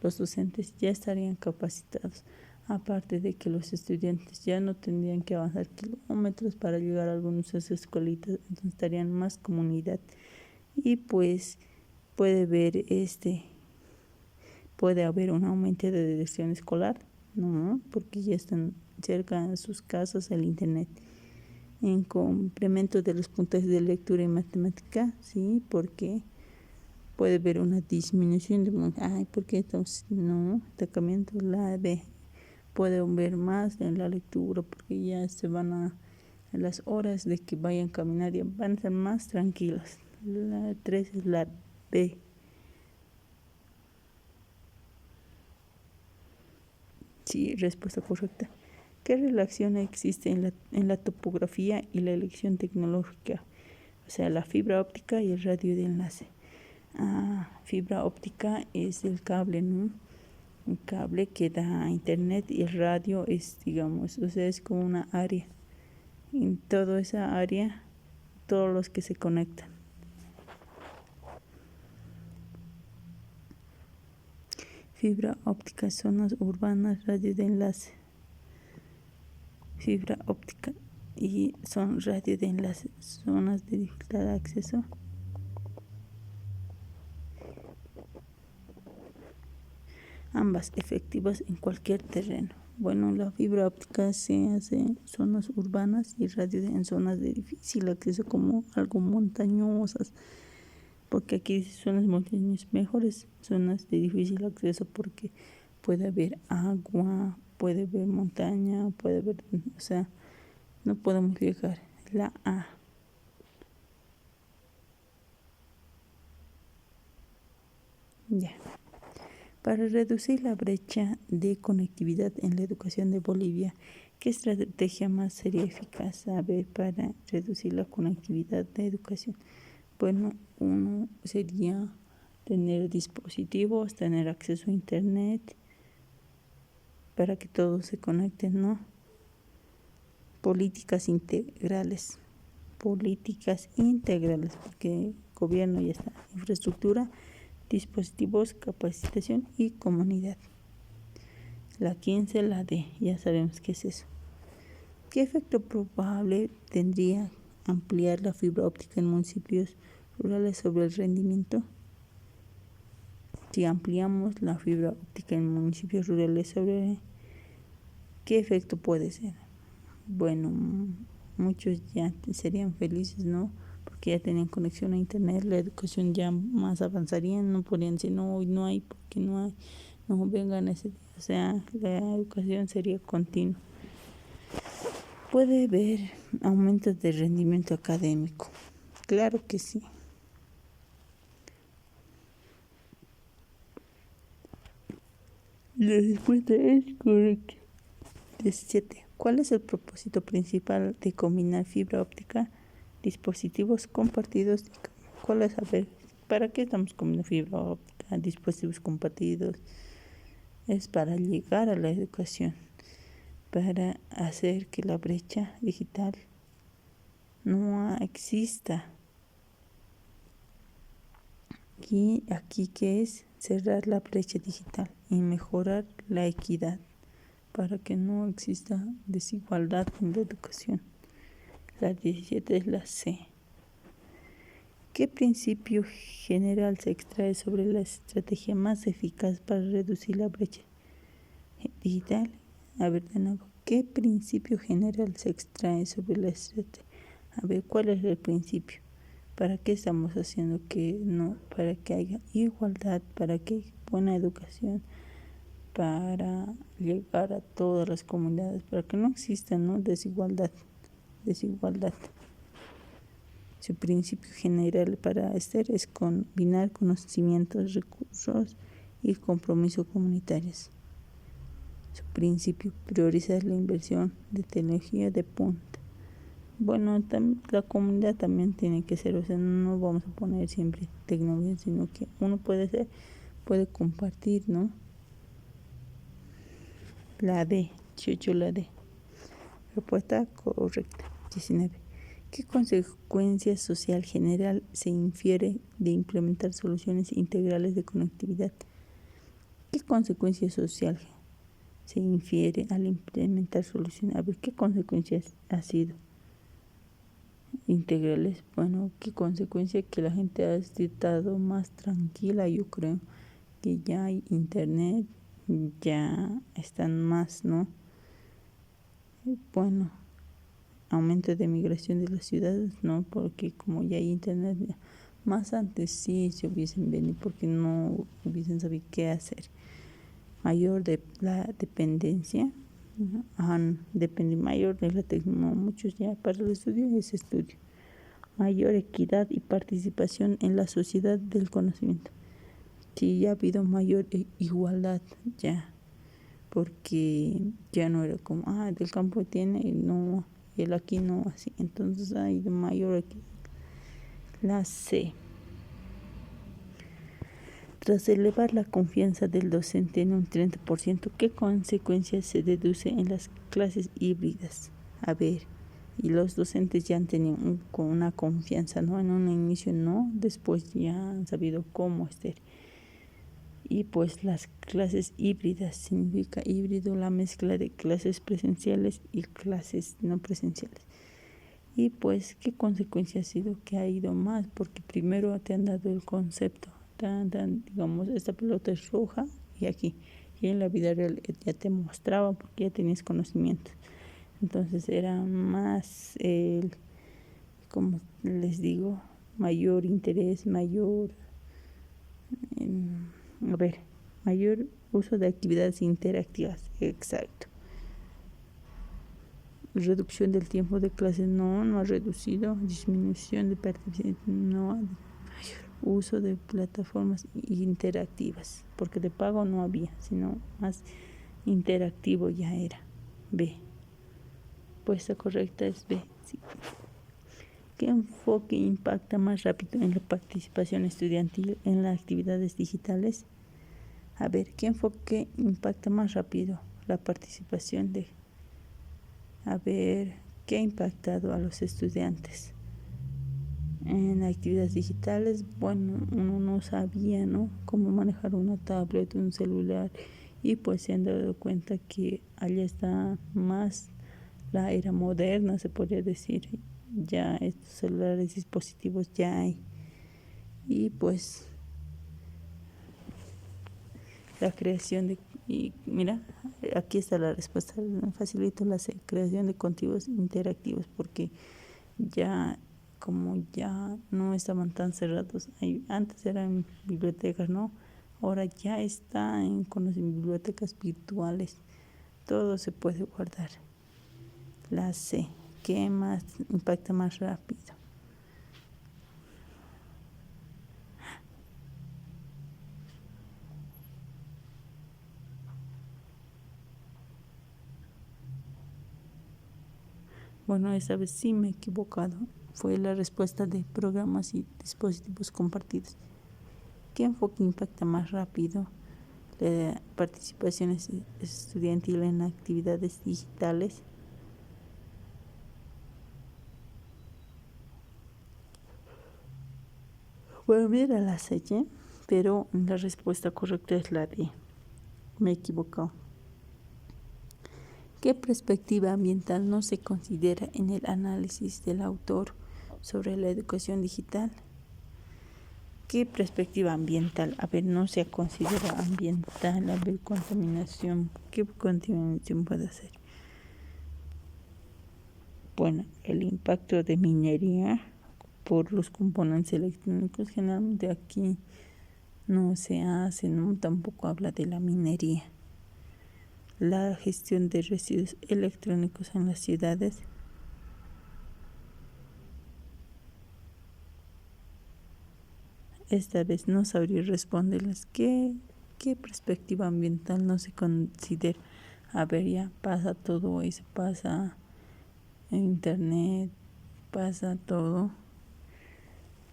los docentes ya estarían capacitados, aparte de que los estudiantes ya no tendrían que avanzar kilómetros para llegar a algunas de sus escuelitas, entonces estarían más comunidad y pues puede haber un aumento de deserción escolar, ¿no? Porque ya están cerca de sus casas el internet. En complemento de los puntos de lectura y matemática, sí, porque puede haber una disminución porque no está cambiando la B. Puede haber más en la lectura porque ya se van las horas de que vayan a caminar ya van a ser más tranquilas. La 3 es la B. Sí, respuesta correcta. ¿Qué relación existe en la topografía y la elección tecnológica? O sea, la fibra óptica y el radio de enlace. Fibra óptica es el cable, ¿no? Un cable que da a internet y el radio es, digamos, o sea, es como una área. En toda esa área, todos los que se conectan. Fibra óptica, zonas urbanas, radio de enlace. Fibra óptica y son radio de enlace, zonas de dificultad de acceso. Ambas efectivas en cualquier terreno. Bueno, la fibra óptica se hace en zonas urbanas y radio en zonas de difícil acceso como algo montañosas, porque aquí son las montañas mejores, zonas de difícil acceso porque puede haber agua, puede haber montaña, puede haber, o sea, no podemos llegar. La A. Ya. Para reducir la brecha de conectividad en la educación de Bolivia, ¿qué estrategia más sería eficaz para reducir la conectividad de educación? Bueno, uno sería tener dispositivos, tener acceso a internet para que todos se conecten, ¿no? Políticas integrales, porque el gobierno ya está, infraestructura, dispositivos, capacitación y comunidad. La 15, la D, ya sabemos qué es eso. ¿Qué efecto probable tendría ampliar la fibra óptica en municipios rurales sobre el rendimiento? Si ampliamos la fibra óptica en municipios rurales sobre ¿qué efecto puede ser? Bueno, muchos ya serían felices, ¿no? Porque ya tenían conexión a internet, la educación ya más avanzaría, no podrían decir, no, hoy no hay, porque no hay, no vengan ese día. O sea, la educación sería continua. ¿Puede haber aumentos de rendimiento académico? Claro que sí. La respuesta es correcta. 17. ¿Cuál es el propósito principal de combinar fibra óptica, dispositivos compartidos? ¿Cuál es? A ver, ¿para qué estamos combinando fibra óptica, dispositivos compartidos? Es para llegar a la educación, para hacer que la brecha digital no exista. Y aquí que es cerrar la brecha digital y mejorar la equidad para que no exista desigualdad en la educación. La 17 es la C. ¿Qué principio general se extrae sobre la estrategia más eficaz para reducir la brecha digital? A ver, de nuevo, ¿qué principio general se extrae sobre la estrategia? A ver, ¿cuál es el principio? ¿Para qué estamos haciendo que no? Para que haya igualdad, para que haya buena educación, para llegar a todas las comunidades, para que no exista, ¿no? desigualdad. Su principio general para hacer es combinar conocimientos, recursos y compromisos comunitarios. Su principio, priorizar la inversión de tecnología de punta. Bueno, la comunidad también tiene que ser, o sea, no vamos a poner siempre tecnología, sino que uno puede compartir, ¿no? La D, la D. Respuesta correcta. 19. ¿Qué consecuencia social general se infiere de implementar soluciones integrales de conectividad? ¿Qué consecuencia social se infiere al implementar soluciones? A ver, ¿qué consecuencias ha sido integrales? Bueno, ¿qué consecuencia? Que la gente ha estado más tranquila, yo creo, que ya hay internet, ya están más, ¿no? Bueno, aumento de migración de las ciudades, ¿no? Porque como ya hay internet, más antes sí se hubiesen venido porque no hubiesen sabido qué hacer. Mayor de la dependencia, ¿no? Mayor de la tecnología, muchos ya para el estudio es estudio. Mayor equidad y participación en la sociedad del conocimiento. Sí, ya ha habido mayor igualdad ya, porque ya no era como, del campo tiene y no, y el aquí no, así. Entonces hay mayor equidad. La C. Tras elevar la confianza del docente en un 30%, ¿qué consecuencias se deduce en las clases híbridas? A ver, y los docentes ya han tenido una confianza, ¿no? En un inicio no, después ya han sabido cómo estar. Y pues las clases híbridas, significa híbrido la mezcla de clases presenciales y clases no presenciales. Y pues, ¿qué consecuencia ha sido? Que ha ido más, porque primero te han dado el concepto, digamos, esta pelota es roja y aquí. Y en la vida real ya te mostraba porque ya tenías conocimiento. Entonces era más, como les digo, mayor interés, mayor, mayor uso de actividades interactivas. Exacto. Reducción del tiempo de clase, no ha reducido. Disminución de participación, no. Uso de plataformas interactivas, porque de pago no había, sino más interactivo ya era. B. Puesta correcta es B. Sí. ¿Qué enfoque impacta más rápido en la participación estudiantil en las actividades digitales? A ver, ¿qué enfoque impacta más rápido la participación de? A ver, ¿qué ha impactado a los estudiantes en actividades digitales? Bueno, uno no sabía, ¿no?, cómo manejar una tablet, un celular, y pues se han dado cuenta que allá está más la era moderna, se podría decir. Ya estos celulares, dispositivos ya hay. Y pues la creación de, y mira, aquí está la respuesta, facilito la creación de contenidos interactivos, porque ya, como ya no estaban tan cerrados, antes eran bibliotecas, ¿no? Ahora ya está con las bibliotecas virtuales, todo se puede guardar. La C, ¿qué más impacta más rápido? Bueno, esta vez sí me he equivocado. Fue la respuesta de programas y dispositivos compartidos. ¿Qué enfoque impacta más rápido? La participación estudiantil en actividades digitales. Bueno, mira la C, pero la respuesta correcta es la D. Me he equivocado. ¿Qué perspectiva ambiental no se considera en el análisis del autor sobre la educación digital? ¿Qué perspectiva ambiental? A ver, no se considera ambiental. A ver, contaminación. ¿Qué contaminación puede hacer? Bueno, el impacto de minería por los componentes electrónicos. Generalmente aquí no se hace, no, tampoco habla de la minería. La gestión de residuos electrónicos en las ciudades. Esta vez no sabría responderles qué perspectiva ambiental no se considera. A ver, ya pasa todo eso, pasa en internet, pasa todo.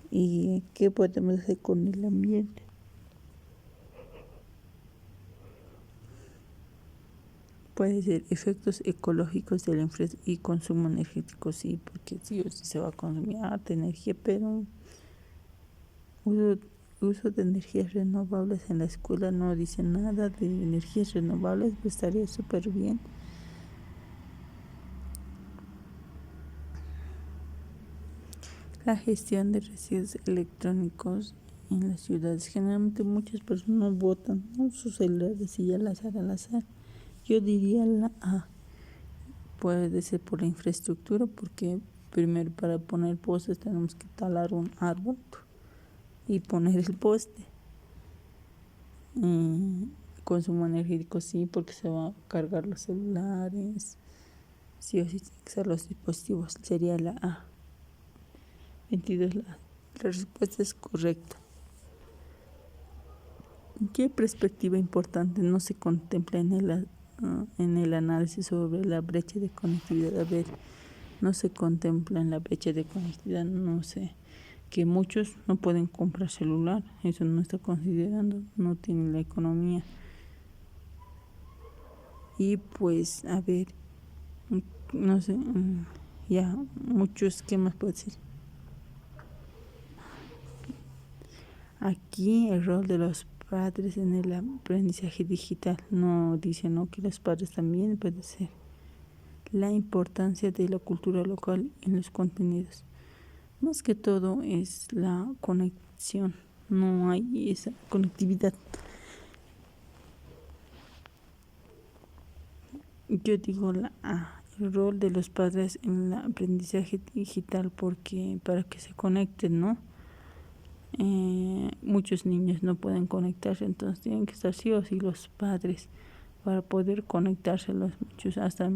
¿Y qué podemos hacer con el ambiente? puede ser efectos ecológicos del y consumo energético, sí, porque sí o sí se va a consumir harta energía, pero uso de energías renovables en la escuela no dice nada de energías renovables, pues estaría súper bien. La gestión de residuos electrónicos en las ciudades. Generalmente muchas personas botan, ¿no?, sus celulares y al azar, al azar. Yo diría la A. Puede ser por la infraestructura, porque primero para poner postes tenemos que talar un árbol y poner el poste. Consumo energético, sí, porque se va a cargar los celulares, sí o sí tienen que ser los dispositivos. Sería la A. 22. La respuesta es correcta. ¿Qué perspectiva importante no se contempla en el análisis sobre la brecha de conectividad? A ver, no se contempla en la brecha de conectividad, no sé, que muchos no pueden comprar celular, eso no está considerando, no tienen la economía. Y pues, a ver, no sé, ya, muchos, ¿qué más puede ser? Aquí el rol de los padres en el aprendizaje digital, no dice, no, que los padres también puede ser. La importancia de la cultura local en los contenidos. Más que todo es la conexión, no hay esa conectividad. Yo digo la A, el rol de los padres en el aprendizaje digital, porque para que se conecten, ¿no? Muchos niños no pueden conectarse, entonces tienen que estar sí o sí los padres para poder conectarse. Los muchos, hasta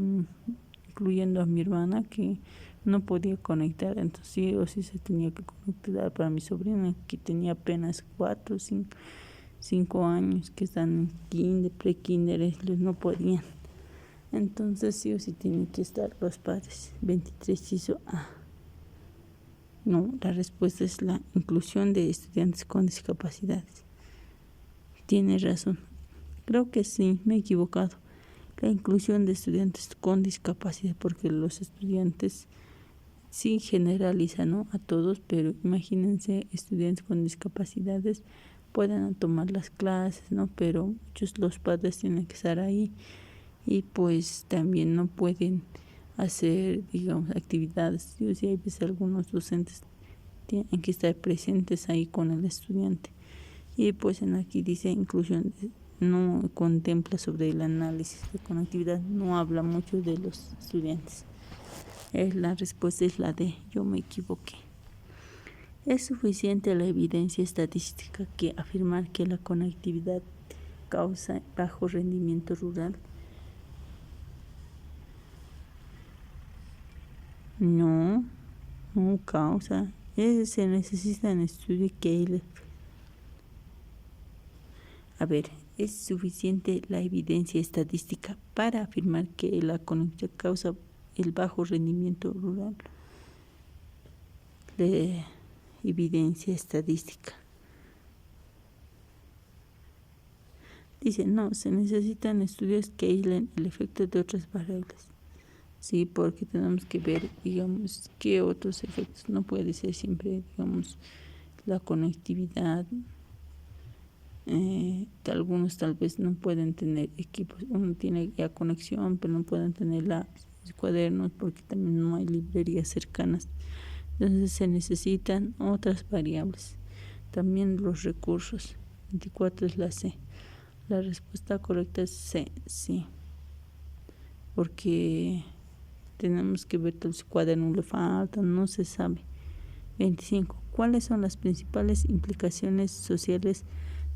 incluyendo a mi hermana, que no podía conectar, entonces sí o sí se tenía que conectar. Para mi sobrina, que tenía apenas 4 o 5 años, que están en kinder, pre-kinder, ellos no podían, entonces sí o sí tienen que estar los padres. 23 hizo A. No, la respuesta es la inclusión de estudiantes con discapacidades. Tiene razón. Creo que sí, me he equivocado. La inclusión de estudiantes con discapacidad, porque los estudiantes sí generalizan, ¿no?, a todos, pero imagínense, estudiantes con discapacidades puedan tomar las clases, ¿no? Pero muchos, los padres tienen que estar ahí y pues también no pueden hacer, digamos, actividades. Yo sí, hay veces algunos docentes tienen que estar presentes ahí con el estudiante. Y pues en aquí dice inclusión, no contempla sobre el análisis de conectividad, no habla mucho de los estudiantes. La respuesta es la D, yo me equivoqué. ¿Es suficiente la evidencia estadística que afirmar que la conectividad causa bajo rendimiento rural? No causa. Se necesitan estudios que A ver, ¿es suficiente la evidencia estadística para afirmar que la conectividad causa el bajo rendimiento rural? De evidencia estadística. Dice, no, se necesitan estudios que aíslen el efecto de otras variables. Sí, porque tenemos que ver, digamos, qué otros efectos. No puede ser siempre, digamos, la conectividad. Algunos tal vez no pueden tener equipos, uno tiene ya conexión, pero no pueden tener los cuadernos porque también no hay librerías cercanas. Entonces se necesitan otras variables. También los recursos. 24 es la C. La respuesta correcta es C, sí. Porque tenemos que ver que los cuadernos le faltan, no se sabe. 25. ¿Cuáles son las principales implicaciones sociales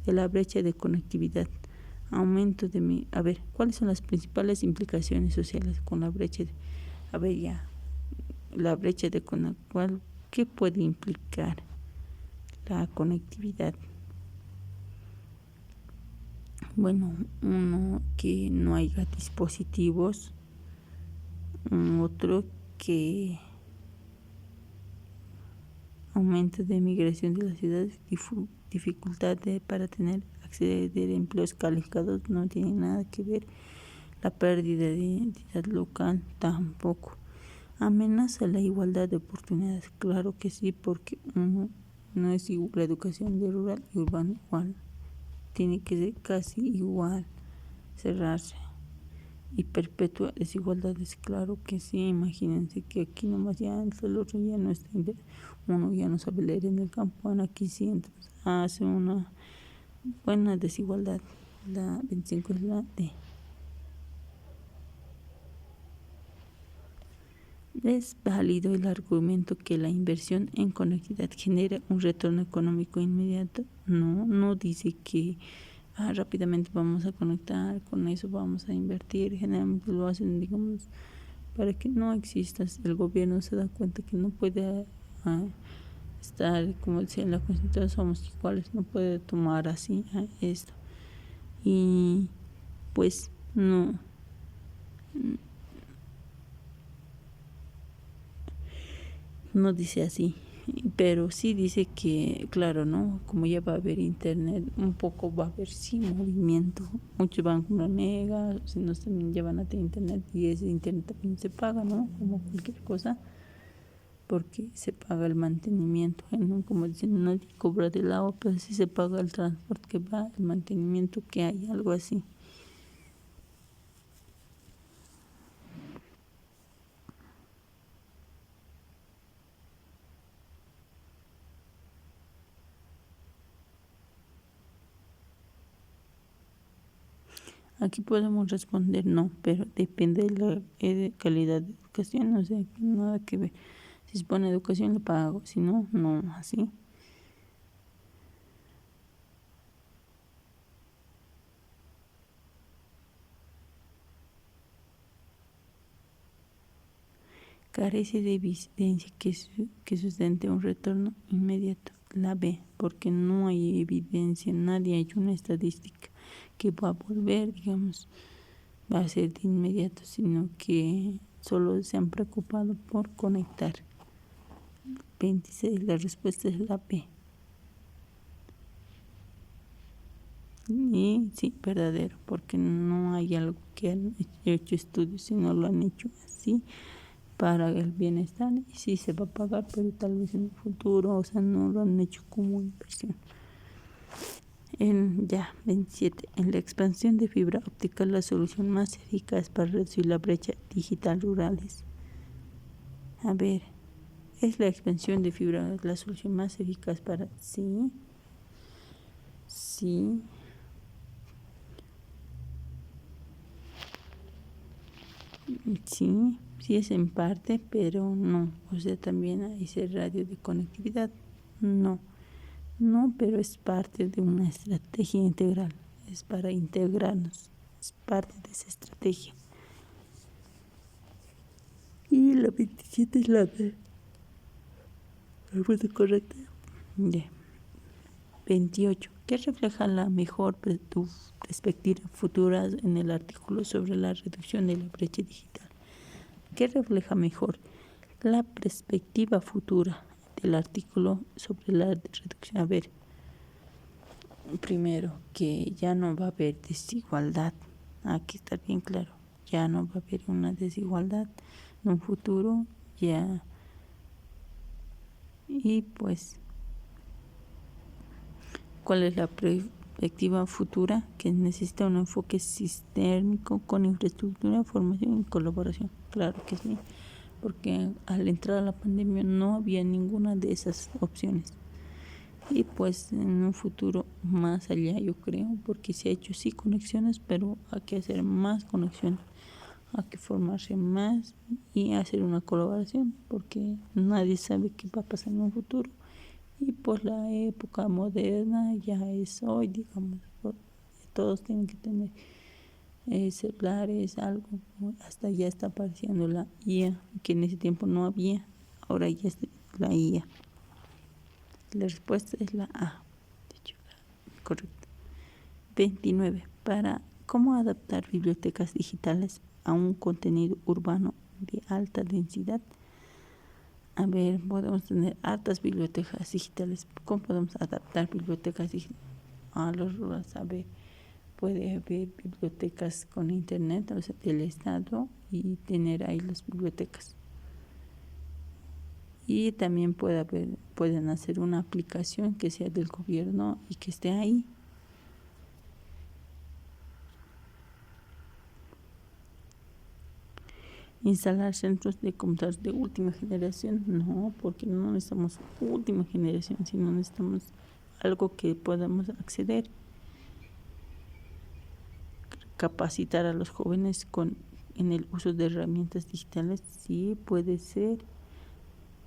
de la brecha de conectividad? ¿cuáles son las principales implicaciones sociales con la brecha de, la brecha de conectividad? ¿Qué puede implicar la conectividad? Bueno, uno, que no haya dispositivos. Otro, que aumento de migración de las ciudades, dificultad para acceder a empleos calificados, no tiene nada que ver. La pérdida de identidad local tampoco. Amenaza la igualdad de oportunidades, claro que sí, porque no es igual la educación de rural y urbano igual. Tiene que ser casi igual, cerrarse. Y perpetua desigualdades, claro que sí. Imagínense que aquí nomás ya el otro ya no está, uno ya no sabe leer en el campo, aquí sí, entonces hace una buena desigualdad. La 25 es la D. Es válido el argumento que la inversión en conectividad genera un retorno económico inmediato. No dice que rápidamente vamos a conectar, con eso vamos a invertir. Generalmente lo hacen, digamos, para que no exista. El gobierno se da cuenta que no puede estar, como decía en la Constitución, somos iguales, no puede tomar así esto. Y pues no dice así, pero sí dice que, claro, ¿no? Como ya va a haber internet, un poco va a haber sí movimiento. Muchos van a comprar mega, si no también ya van a tener internet y ese internet también se paga, ¿no? Como cualquier cosa, porque se paga el mantenimiento, ¿no? Como dicen, nadie cobra del agua, pero sí se paga el transporte que va, el mantenimiento que hay, algo así. Aquí podemos responder no, pero depende de la calidad de educación, o sea, nada que ver. Si se pone educación le pago, si no, no, así. Carece de evidencia que sustente un retorno inmediato. La B, porque no hay evidencia, nadie ha hecho una estadística que va a volver, digamos, va a ser de inmediato, sino que solo se han preocupado por conectar. 26, la respuesta es la B. Y sí, verdadero, porque no hay algo que han hecho estudios, sino lo han hecho así para el bienestar y sí se va a pagar, pero tal vez en el futuro, o sea, no lo han hecho como inversión. 27. En la expansión de fibra óptica, la solución más eficaz para reducir la brecha digital rurales. A ver, ¿es la expansión de fibra la solución más eficaz para...? Sí. Sí. Sí, sí es en parte, pero no. O sea, también hay ese radio de conectividad. No, pero es parte de una estrategia integral. Es para integrarnos. Es parte de esa estrategia. Y la 27 es la de... ¿La respuesta correcta? Ya. 28. ¿Qué refleja la mejor perspectiva futura en el artículo sobre la reducción de la brecha digital? ¿Qué refleja mejor la perspectiva futura del artículo sobre la reducción? A ver, primero, que ya no va a haber desigualdad. Aquí está bien claro. Ya no va a haber una desigualdad en un futuro. Ya. Y pues, ¿cuál es la perspectiva futura? Que necesita un enfoque sistémico con infraestructura, formación y colaboración. Claro que sí, porque al entrar a la pandemia no había ninguna de esas opciones. Y pues en un futuro más allá, yo creo, porque se ha hecho sí conexiones, pero hay que hacer más conexiones, hay que formarse más y hacer una colaboración, porque nadie sabe qué va a pasar en un futuro. Y pues la época moderna ya es hoy, digamos, todos tienen que tener celulares, algo, hasta ya está apareciendo la IA, que en ese tiempo no había, ahora ya está la IA. La respuesta es la A, de hecho, correcto. 29. Para cómo adaptar bibliotecas digitales a un contenido urbano de alta densidad. A ver, podemos tener altas bibliotecas digitales. ¿Cómo podemos adaptar bibliotecas digitales a los rurales? A ver, puede haber bibliotecas con internet, o sea, del Estado, y tener ahí las bibliotecas. Y también pueden hacer una aplicación que sea del gobierno y que esté ahí. Instalar centros de computadores de última generación, no, porque no necesitamos última generación, sino necesitamos algo que podamos acceder. Capacitar a los jóvenes en el uso de herramientas digitales, sí puede ser.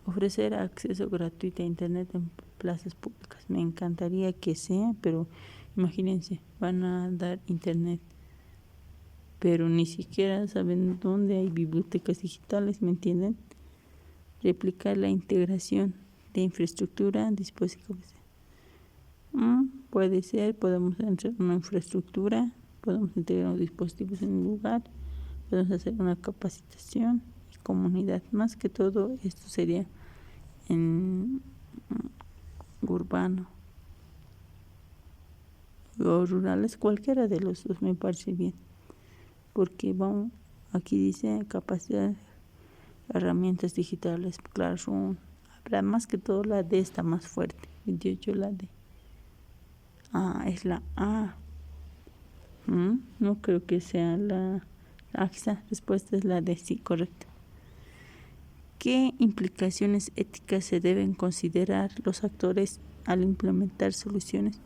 Ofrecer acceso gratuito a internet en plazas públicas, me encantaría que sea, pero imagínense, van a dar internet, pero ni siquiera saben dónde hay bibliotecas digitales, ¿me entienden? Replicar la integración de infraestructura, dispositivos. Puede ser, podemos entrar en una infraestructura, podemos integrar los dispositivos en un lugar, podemos hacer una capacitación y comunidad. Más que todo, esto sería en urbano o rurales, cualquiera de los dos me parece bien, porque aquí dice capacidad, herramientas digitales, Classroom. Habrá más que todo la D está más fuerte, 28 la D. Es la A. No creo que sea la respuesta es la D, sí, correcto. ¿Qué implicaciones éticas se deben considerar los actores al implementar soluciones?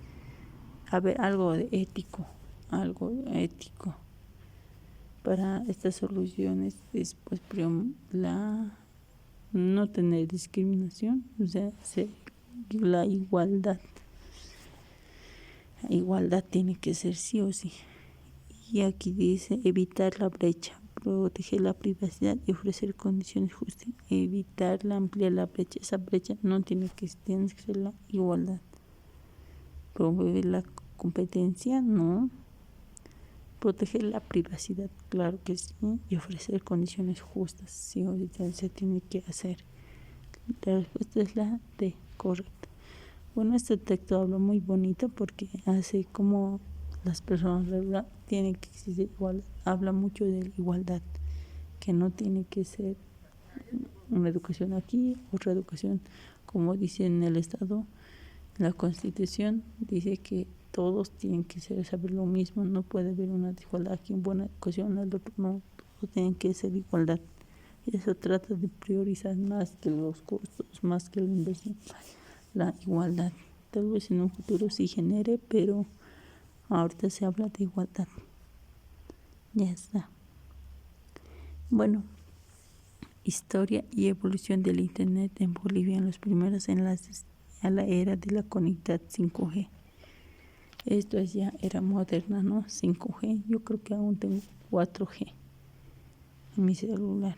A ver, algo ético para estas soluciones es pues no tener discriminación, o sea, la igualdad tiene que ser sí o sí. Y aquí dice evitar la brecha, proteger la privacidad y ofrecer condiciones justas. Ampliar la brecha. Esa brecha no tiene que ser la igualdad. Promover la competencia, no. Proteger la privacidad, claro que sí. Y ofrecer condiciones justas, sí o sí se tiene que hacer. La respuesta es la D, correcta. Bueno, este texto habla muy bonito porque hace como las personas tienen que existir igualdad. Habla mucho de la igualdad, que no tiene que ser una educación aquí, otra educación, como dice en el Estado, en la Constitución, dice que todos tienen que saber lo mismo, no puede haber una desigualdad aquí en buena educación, el otro no, todos tienen que ser igualdad. Y eso trata de priorizar más que los costos, más que la inversión, la igualdad. Tal vez en un futuro sí genere, pero ahorita se habla de igualdad. Ya está. Bueno, historia y evolución del Internet en Bolivia en los primeros enlaces a la era de la conectividad 5G. Esto es ya era moderna, ¿no? 5G. Yo creo que aún tengo 4G en mi celular.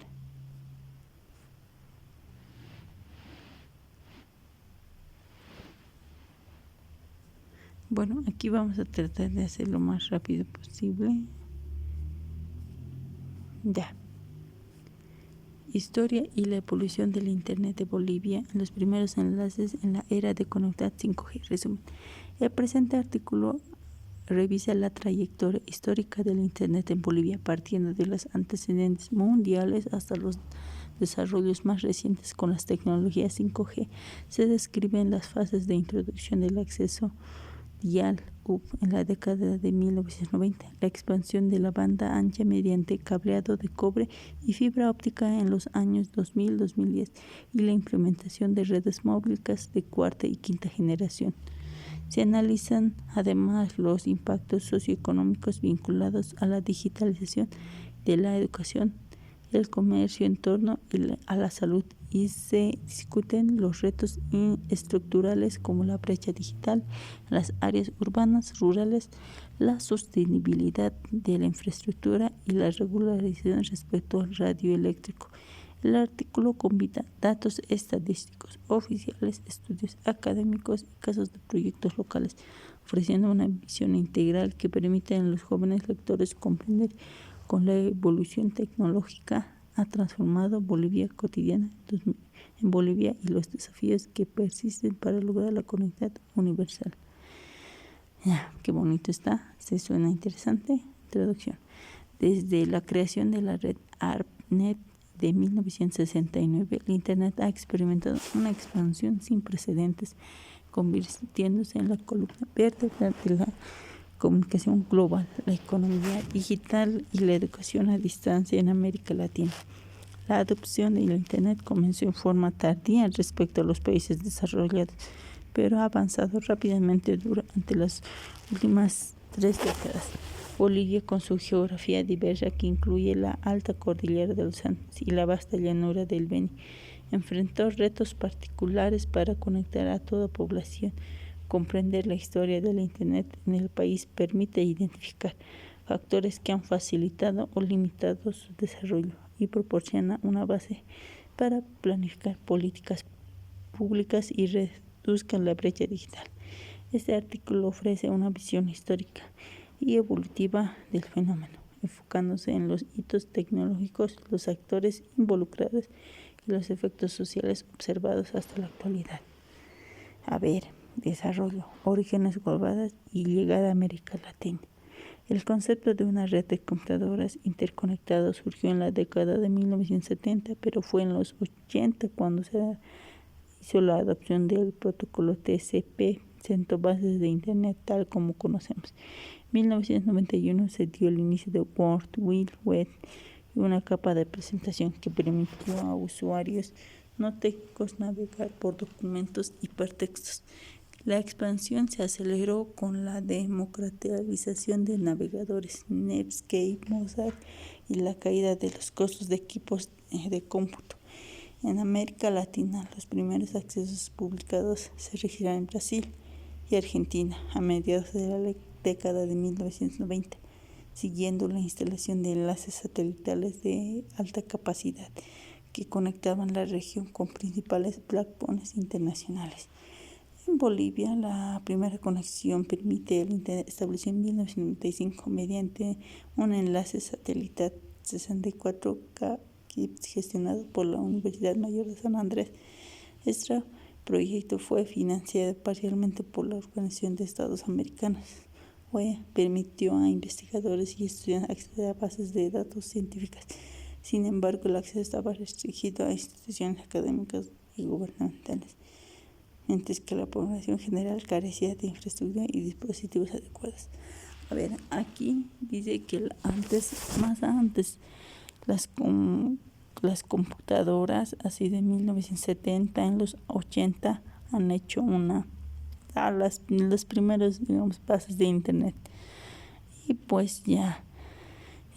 Bueno, aquí vamos a tratar de hacer lo más rápido posible. Ya. Historia y la evolución del Internet de Bolivia en los primeros enlaces en la era de conectividad 5G. Resumen. El presente artículo revisa la trayectoria histórica del Internet en Bolivia, partiendo de los antecedentes mundiales hasta los desarrollos más recientes con las tecnologías 5G. Se describen las fases de introducción del acceso dial-up en la década de 1990, la expansión de la banda ancha mediante cableado de cobre y fibra óptica en los años 2000-2010 y la implementación de redes móviles de cuarta y quinta generación. Se analizan además los impactos socioeconómicos vinculados a la digitalización de la educación, el comercio en torno a la salud y se discuten los retos estructurales como la brecha digital en las áreas urbanas, rurales, la sostenibilidad de la infraestructura y la regularización respecto al radioeléctrico. El artículo combina datos estadísticos oficiales, estudios académicos y casos de proyectos locales, ofreciendo una visión integral que permite a los jóvenes lectores comprender con la evolución tecnológica ha transformado Bolivia cotidiana en Bolivia y los desafíos que persisten para lograr la conectividad universal. Ya, qué bonito está, se suena interesante. Traducción. Desde la creación de la red ARPANET de 1969, el Internet ha experimentado una expansión sin precedentes, convirtiéndose en la columna vertebral de la comunicación global, la economía digital y la educación a distancia en América Latina. La adopción del Internet comenzó en forma tardía respecto a los países desarrollados, pero ha avanzado rápidamente durante las últimas 3 décadas. Bolivia, con su geografía diversa que incluye la alta cordillera de los Andes y la vasta llanura del Beni, enfrentó retos particulares para conectar a toda población. Comprender la historia del Internet en el país permite identificar factores que han facilitado o limitado su desarrollo y proporciona una base para planificar políticas públicas y reduzcan la brecha digital. Este artículo ofrece una visión histórica y evolutiva del fenómeno, enfocándose en los hitos tecnológicos, los actores involucrados y los efectos sociales observados hasta la actualidad. A ver, desarrollo, orígenes globales y llegada a América Latina. El concepto de una red de computadoras interconectadas surgió en la década de 1970, pero fue en los 80 cuando se hizo la adopción del protocolo TCP, sentó bases de Internet tal como conocemos. En 1991 se dio el inicio de World Wide Web, una capa de presentación que permitió a usuarios no técnicos navegar por documentos hipertextos. La expansión se aceleró con la democratización de navegadores Netscape, Mozart y la caída de los costos de equipos de cómputo. En América Latina, los primeros accesos publicados se registraron en Brasil y Argentina a mediados de la década de 1990, siguiendo la instalación de enlaces satelitales de alta capacidad que conectaban la región con principales backbones internacionales. En Bolivia, la primera conexión permite el Internet establecido en 1995 mediante un enlace satelital 64K gestionado por la Universidad Mayor de San Andrés. Este proyecto fue financiado parcialmente por la Organización de Estados Americanos. Permitió a investigadores y estudiantes acceder a bases de datos científicas. Sin embargo, el acceso estaba restringido a instituciones académicas y gubernamentales, mientras que la población general carecía de infraestructura y dispositivos adecuados. A ver, aquí dice que más antes, las computadoras, así de 1970, en los 80, han hecho las primeras, digamos, bases de Internet. Y pues ya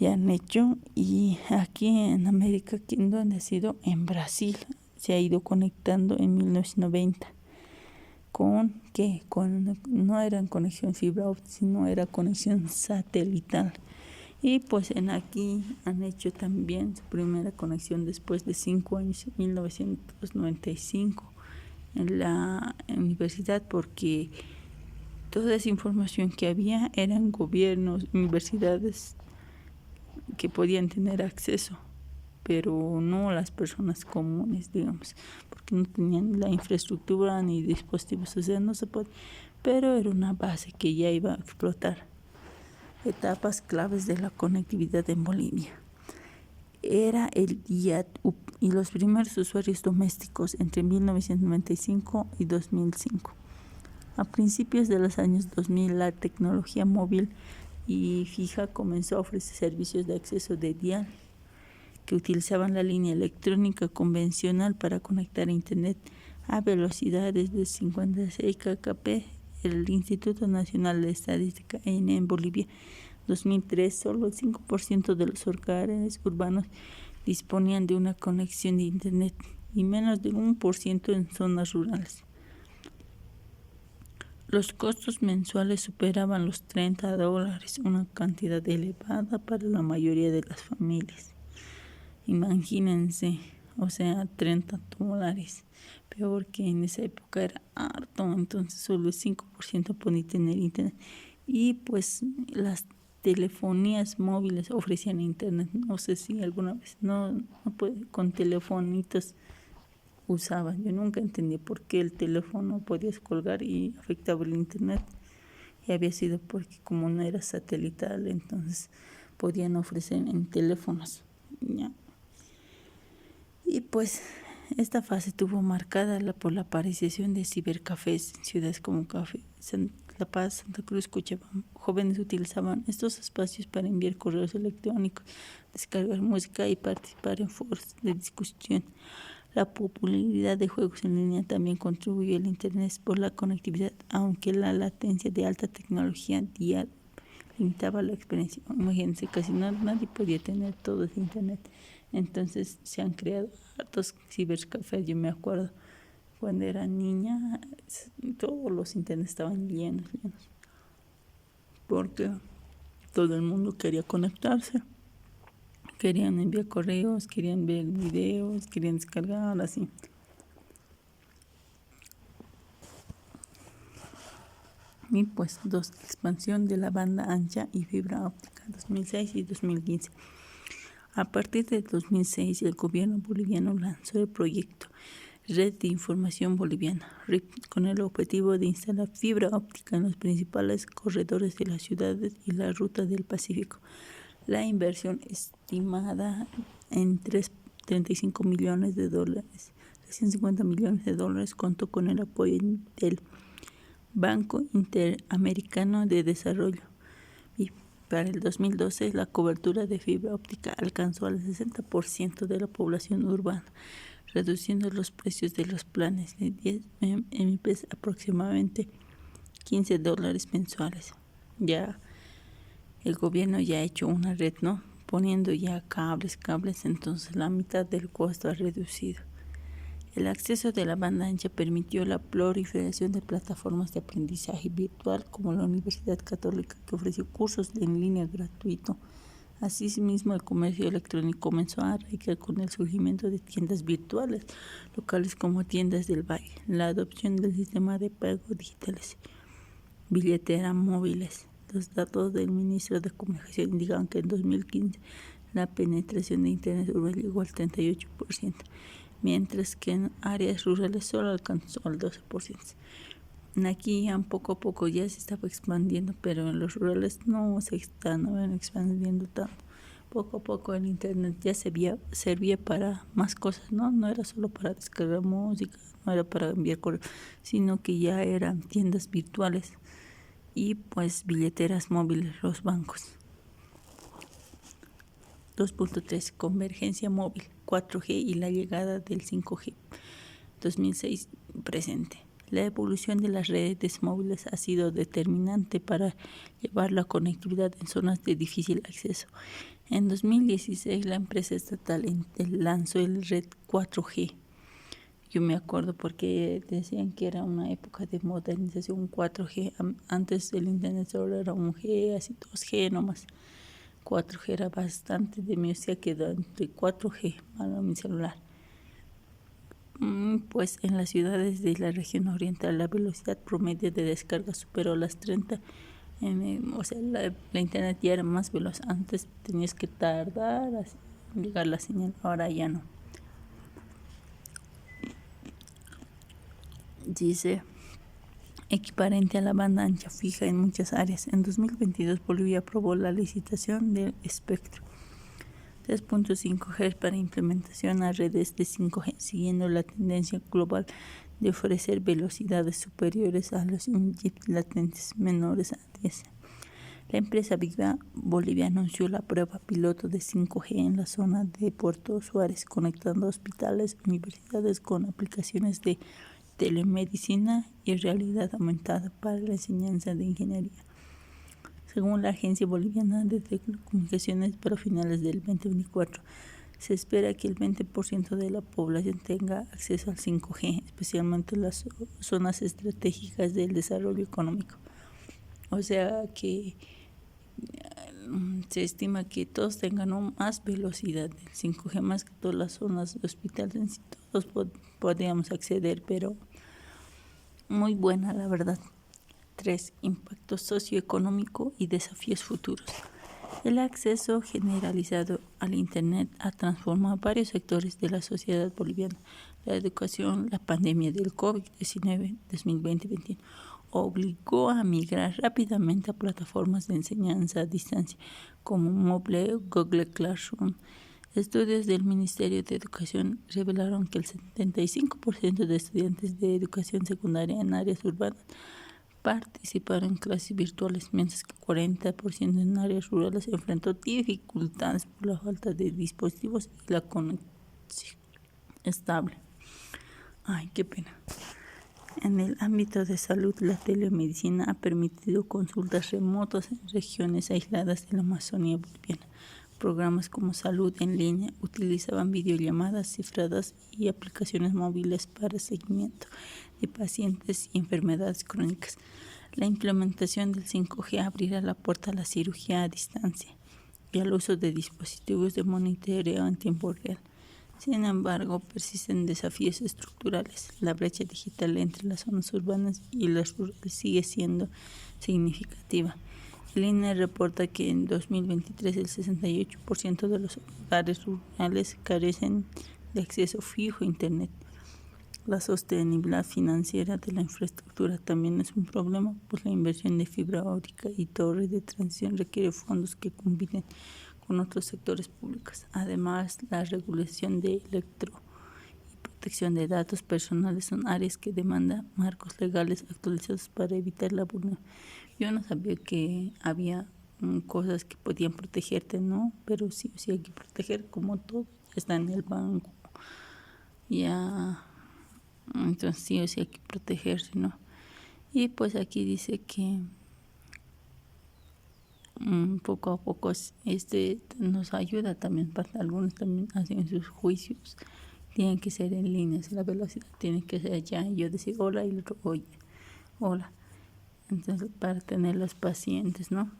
han hecho, y aquí en América, donde ha sido en Brasil, se ha ido conectando en 1990. No era conexión fibra óptica, sino era conexión satelital. Y pues aquí han hecho también su primera conexión después de 5 años, en 1995, en la universidad, porque toda esa información que había eran gobiernos, universidades que podían tener acceso, pero no las personas comunes, digamos, porque no tenían la infraestructura ni dispositivos, o sea, no se puede, pero era una base que ya iba a explotar. Etapas claves de la conectividad en Bolivia. Era el IATUP y los primeros usuarios domésticos entre 1995 y 2005. A principios de los años 2000, la tecnología móvil y fija comenzó a ofrecer servicios de acceso de dial que utilizaban la línea electrónica convencional para conectar a Internet a velocidades de 56 kbps. El Instituto Nacional de Estadística en Bolivia 2003, solo el 5% de los hogares urbanos disponían de una conexión de Internet y menos de 1% en zonas rurales. Los costos mensuales superaban los $30, una cantidad elevada para la mayoría de las familias. Imagínense, o sea, $30. Peor que en esa época era harto, entonces solo el 5% podía tener Internet. Y pues las telefonías móviles ofrecían Internet. No sé si alguna vez, no puede, con telefonitos usaban. Yo nunca entendí por qué el teléfono podías colgar y afectaba el Internet. y había sido porque como no era satelital, entonces podían ofrecer en teléfonos, ¿ya? Y pues esta fase tuvo marcada por la aparición de cibercafés en ciudades como La Paz, Santa Cruz, Cochabamba. Jóvenes utilizaban estos espacios para enviar correos electrónicos, descargar música y participar en foros de discusión. La popularidad de juegos en línea también contribuyó al Internet por la conectividad, aunque la latencia de alta tecnología diaria limitaba la experiencia. Imagínense, casi nadie podía tener todo ese Internet. Entonces se han creado hartos cibercafés. Yo me acuerdo cuando era niña, todos los Internet estaban llenos, porque todo el mundo quería conectarse. Querían enviar correos, querían ver videos, querían descargar, así. Y pues expansión de la banda ancha y fibra óptica, 2006 y 2015. A partir de 2006, el gobierno boliviano lanzó el proyecto Red de Información Boliviana, RIP, con el objetivo de instalar fibra óptica en los principales corredores de las ciudades y la ruta del Pacífico. La inversión estimada en $35 millones, 350 millones de dólares, contó con el apoyo del Banco Interamericano de Desarrollo. Y para el 2012, la cobertura de fibra óptica alcanzó al 60% de la población urbana, reduciendo los precios de los planes de 10 Mbps aproximadamente $15 mensuales. Ya el gobierno ya ha hecho una red, ¿no? Poniendo ya cables, entonces la mitad del costo ha reducido. El acceso de la banda ancha permitió la proliferación de plataformas de aprendizaje virtual como la Universidad Católica, que ofreció cursos en línea gratuito. Asimismo, el comercio electrónico comenzó a arraigar con el surgimiento de tiendas virtuales locales como Tiendas del Valle, la adopción del sistema de pago digitales, billetera móviles. Los datos del ministro de Comunicación indican que en 2015 la penetración de Internet urbano llegó al 38%, mientras que en áreas rurales solo alcanzó al 12%. Aquí ya poco a poco ya se estaba expandiendo, pero en los rurales no se estaban expandiendo tanto. Poco a poco el Internet ya servía para más cosas, ¿no? No era solo para descargar música, no era para enviar correos, sino que ya eran tiendas virtuales y pues billeteras móviles, los bancos. 2.3 Convergencia móvil, 4G y la llegada del 5G. 2006 presente. La evolución de las redes móviles ha sido determinante para llevar la conectividad en zonas de difícil acceso. En 2016, la empresa estatal Entel lanzó el Red 4G. Yo me acuerdo porque decían que era una época de modernización 4G. Antes el Internet solo era 1G, así 2G nomás. 4G era bastante de mí, o sea, quedó entre 4G para mi celular. Pues en las ciudades de la región oriental la velocidad promedio de descarga superó las 30 o sea, la internet ya era más veloz. Antes tenías que tardar a llegar la señal, ahora ya no. Dice, equivalente a la banda ancha fija en muchas áreas. En 2022 Bolivia aprobó la licitación del espectro 3.5 GHz para implementación a redes de 5G, siguiendo la tendencia global de ofrecer velocidades superiores a los chips latentes menores a 10. La empresa Viva Bolivia anunció la prueba piloto de 5G en la zona de Puerto Suárez, conectando hospitales, universidades con aplicaciones de telemedicina y realidad aumentada para la enseñanza de ingeniería. Según la Agencia Boliviana de Telecomunicaciones, para finales del 2024, se espera que el 20% de la población tenga acceso al 5G, especialmente en las zonas estratégicas del desarrollo económico. O sea que se estima que todos tengan más velocidad del 5G, más que todas las zonas de hospitales, todos podríamos acceder, pero muy buena la verdad. 3. Impacto socioeconómico y desafíos futuros. El acceso generalizado al Internet ha transformado varios sectores de la sociedad boliviana. La educación, la pandemia del COVID-19 2020-2021 obligó a migrar rápidamente a plataformas de enseñanza a distancia como Moodle o Google Classroom. Estudios del Ministerio de Educación revelaron que el 75% de estudiantes de educación secundaria en áreas urbanas participaron en clases virtuales, mientras que 40% en áreas rurales enfrentó dificultades por la falta de dispositivos y la conexión estable. Ay, qué pena. En el ámbito de salud, la telemedicina ha permitido consultas remotas en regiones aisladas de la Amazonía boliviana. Programas como Salud en Línea utilizaban videollamadas cifradas y aplicaciones móviles para seguimiento de pacientes y enfermedades crónicas. La implementación del 5G abrirá la puerta a la cirugía a distancia y al uso de dispositivos de monitoreo en tiempo real. Sin embargo, persisten desafíos estructurales. La brecha digital entre las zonas urbanas y las rurales sigue siendo significativa. El INE reporta que en 2023 el 68% de los hogares rurales carecen de acceso fijo a Internet. La sostenibilidad financiera de la infraestructura también es un problema, pues la inversión de fibra óptica y torres de transición requiere fondos que combinen con otros sectores públicos. Además, la regulación de electro y protección de datos personales son áreas que demandan marcos legales actualizados para evitar la vulnerabilidad. Yo no sabía que había cosas que podían protegerte, ¿no? Pero sí hay que proteger, como todo, está en el banco. Ya, entonces sí hay que protegerse, ¿no? Y pues aquí dice que poco a poco nos ayuda también, para algunos también hacen sus juicios, tienen que ser en línea, la velocidad tiene que ser ya, yo decir hola y el otro oye, hola. Entonces, para tener los pacientes, ¿no?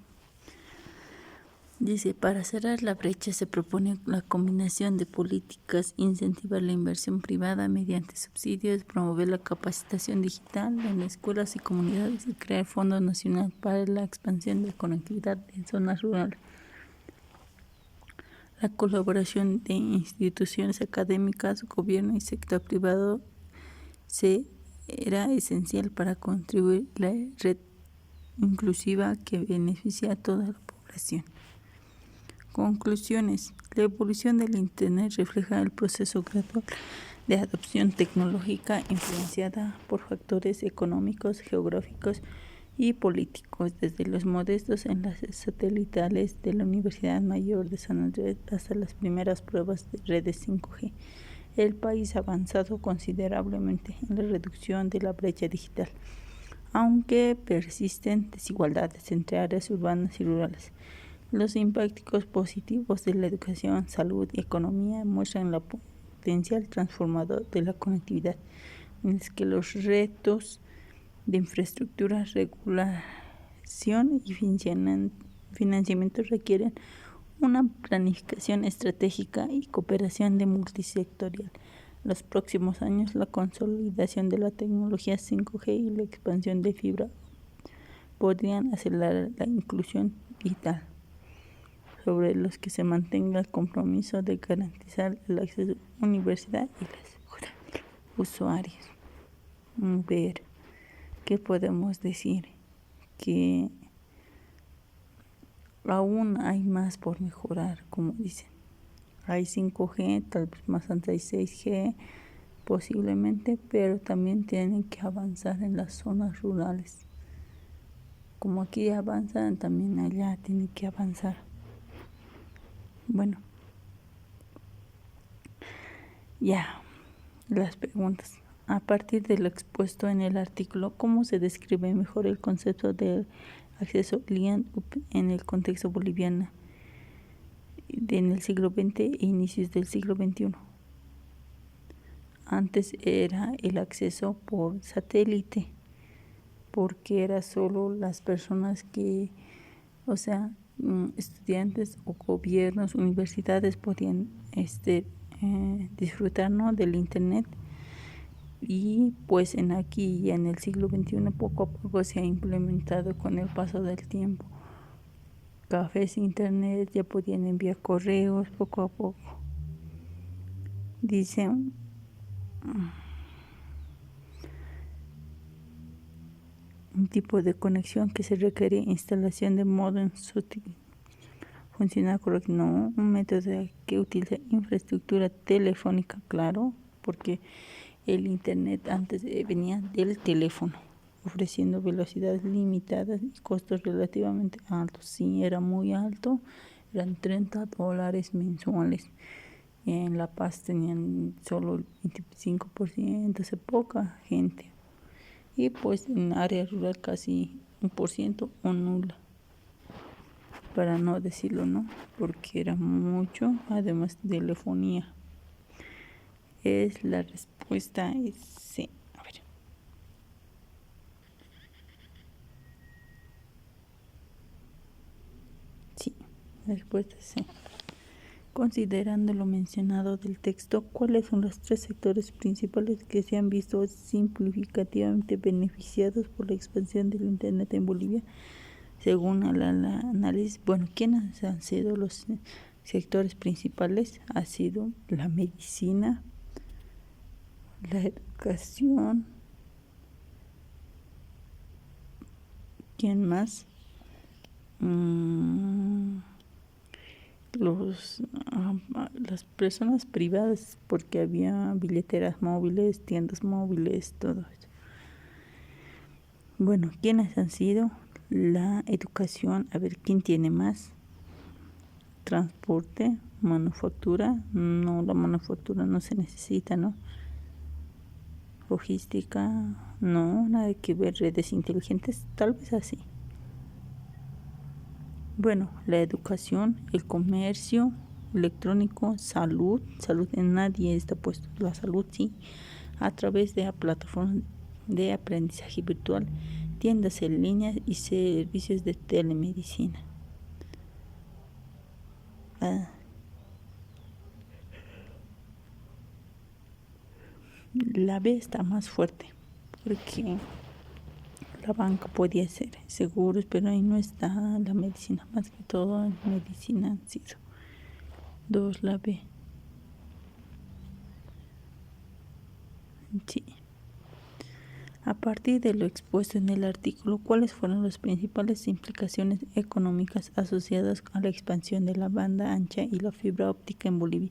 Dice, para cerrar la brecha se propone la combinación de políticas, incentivar la inversión privada mediante subsidios, promover la capacitación digital en escuelas y comunidades y crear Fondo Nacional para la expansión de conectividad en zonas rurales. La colaboración de instituciones académicas, gobierno y sector privado era esencial para contribuir a la red inclusiva que beneficia a toda la población. Conclusiones. La evolución del Internet refleja el proceso gradual de adopción tecnológica influenciada por factores económicos, geográficos y políticos, desde los modestos enlaces satelitales de la Universidad Mayor de San Andrés hasta las primeras pruebas de redes 5G. El país ha avanzado considerablemente en la reducción de la brecha digital, aunque persisten desigualdades entre áreas urbanas y rurales. Los impactos positivos de la educación, salud y economía muestran el potencial transformador de la conectividad, mientras que los retos de infraestructura, regulación y financiamiento requieren una planificación estratégica y cooperación multisectorial. En los próximos años, la consolidación de la tecnología 5G y la expansión de fibra podrían acelerar la inclusión digital, sobre los que se mantenga el compromiso de garantizar el acceso a la universidad y la seguridad de los usuarios. Ver qué podemos decir, que aún hay más por mejorar, como dicen. Hay 5G, tal vez más antes hay 6G, posiblemente, pero también tienen que avanzar en las zonas rurales. Como aquí avanzan, también allá tienen que avanzar. Bueno, ya, las preguntas. A partir de lo expuesto en el artículo, ¿cómo se describe mejor el concepto de acceso LIAN-UP en el contexto boliviano en el siglo XX e inicios del siglo XXI? Antes era el acceso por satélite, porque era solo las personas que, estudiantes o gobiernos, universidades podían disfrutar, ¿no?, del Internet. Y pues aquí y en el siglo XXI poco a poco se ha implementado con el paso del tiempo. Cafés, Internet, ya podían enviar correos poco a poco. Dice, un tipo de conexión que se requiere instalación de módem funciona correcto, no, un método que utiliza infraestructura telefónica, claro, porque el internet antes venía del teléfono, ofreciendo velocidades limitadas y costos relativamente altos. Sí, era muy alto, eran $30 mensuales. En La Paz tenían solo el 25%, hace poca gente. Y pues en área rural casi 1% o nula, para no decirlo, ¿no? Porque era mucho, además de telefonía. La respuesta es sí. A ver. Sí, la respuesta es sí. Considerando lo mencionado del texto, ¿cuáles son los 3 sectores principales que se han visto significativamente beneficiados por la expansión del Internet en Bolivia? Según el análisis, bueno, ¿quiénes han sido los sectores principales? Ha sido la medicina, la educación, ¿quién más? Las personas privadas, porque había billeteras móviles, tiendas móviles, todo eso. Bueno, ¿quiénes han sido? La educación, a ver, ¿quién tiene más? Transporte, manufactura, no, la manufactura no se necesita, ¿no? Logística, no, nada que ver, redes inteligentes, tal vez así. Bueno, la educación, el comercio electrónico, salud en nadie está puesto, la salud sí, a través de la plataforma de aprendizaje virtual, tiendas en línea y servicios de telemedicina. La B está más fuerte, porque la banca podía ser seguros, pero ahí no está la medicina, más que todo en medicina han sido 2, la B. Sí. A partir de lo expuesto en el artículo, ¿cuáles fueron las principales implicaciones económicas asociadas a la expansión de la banda ancha y la fibra óptica en Bolivia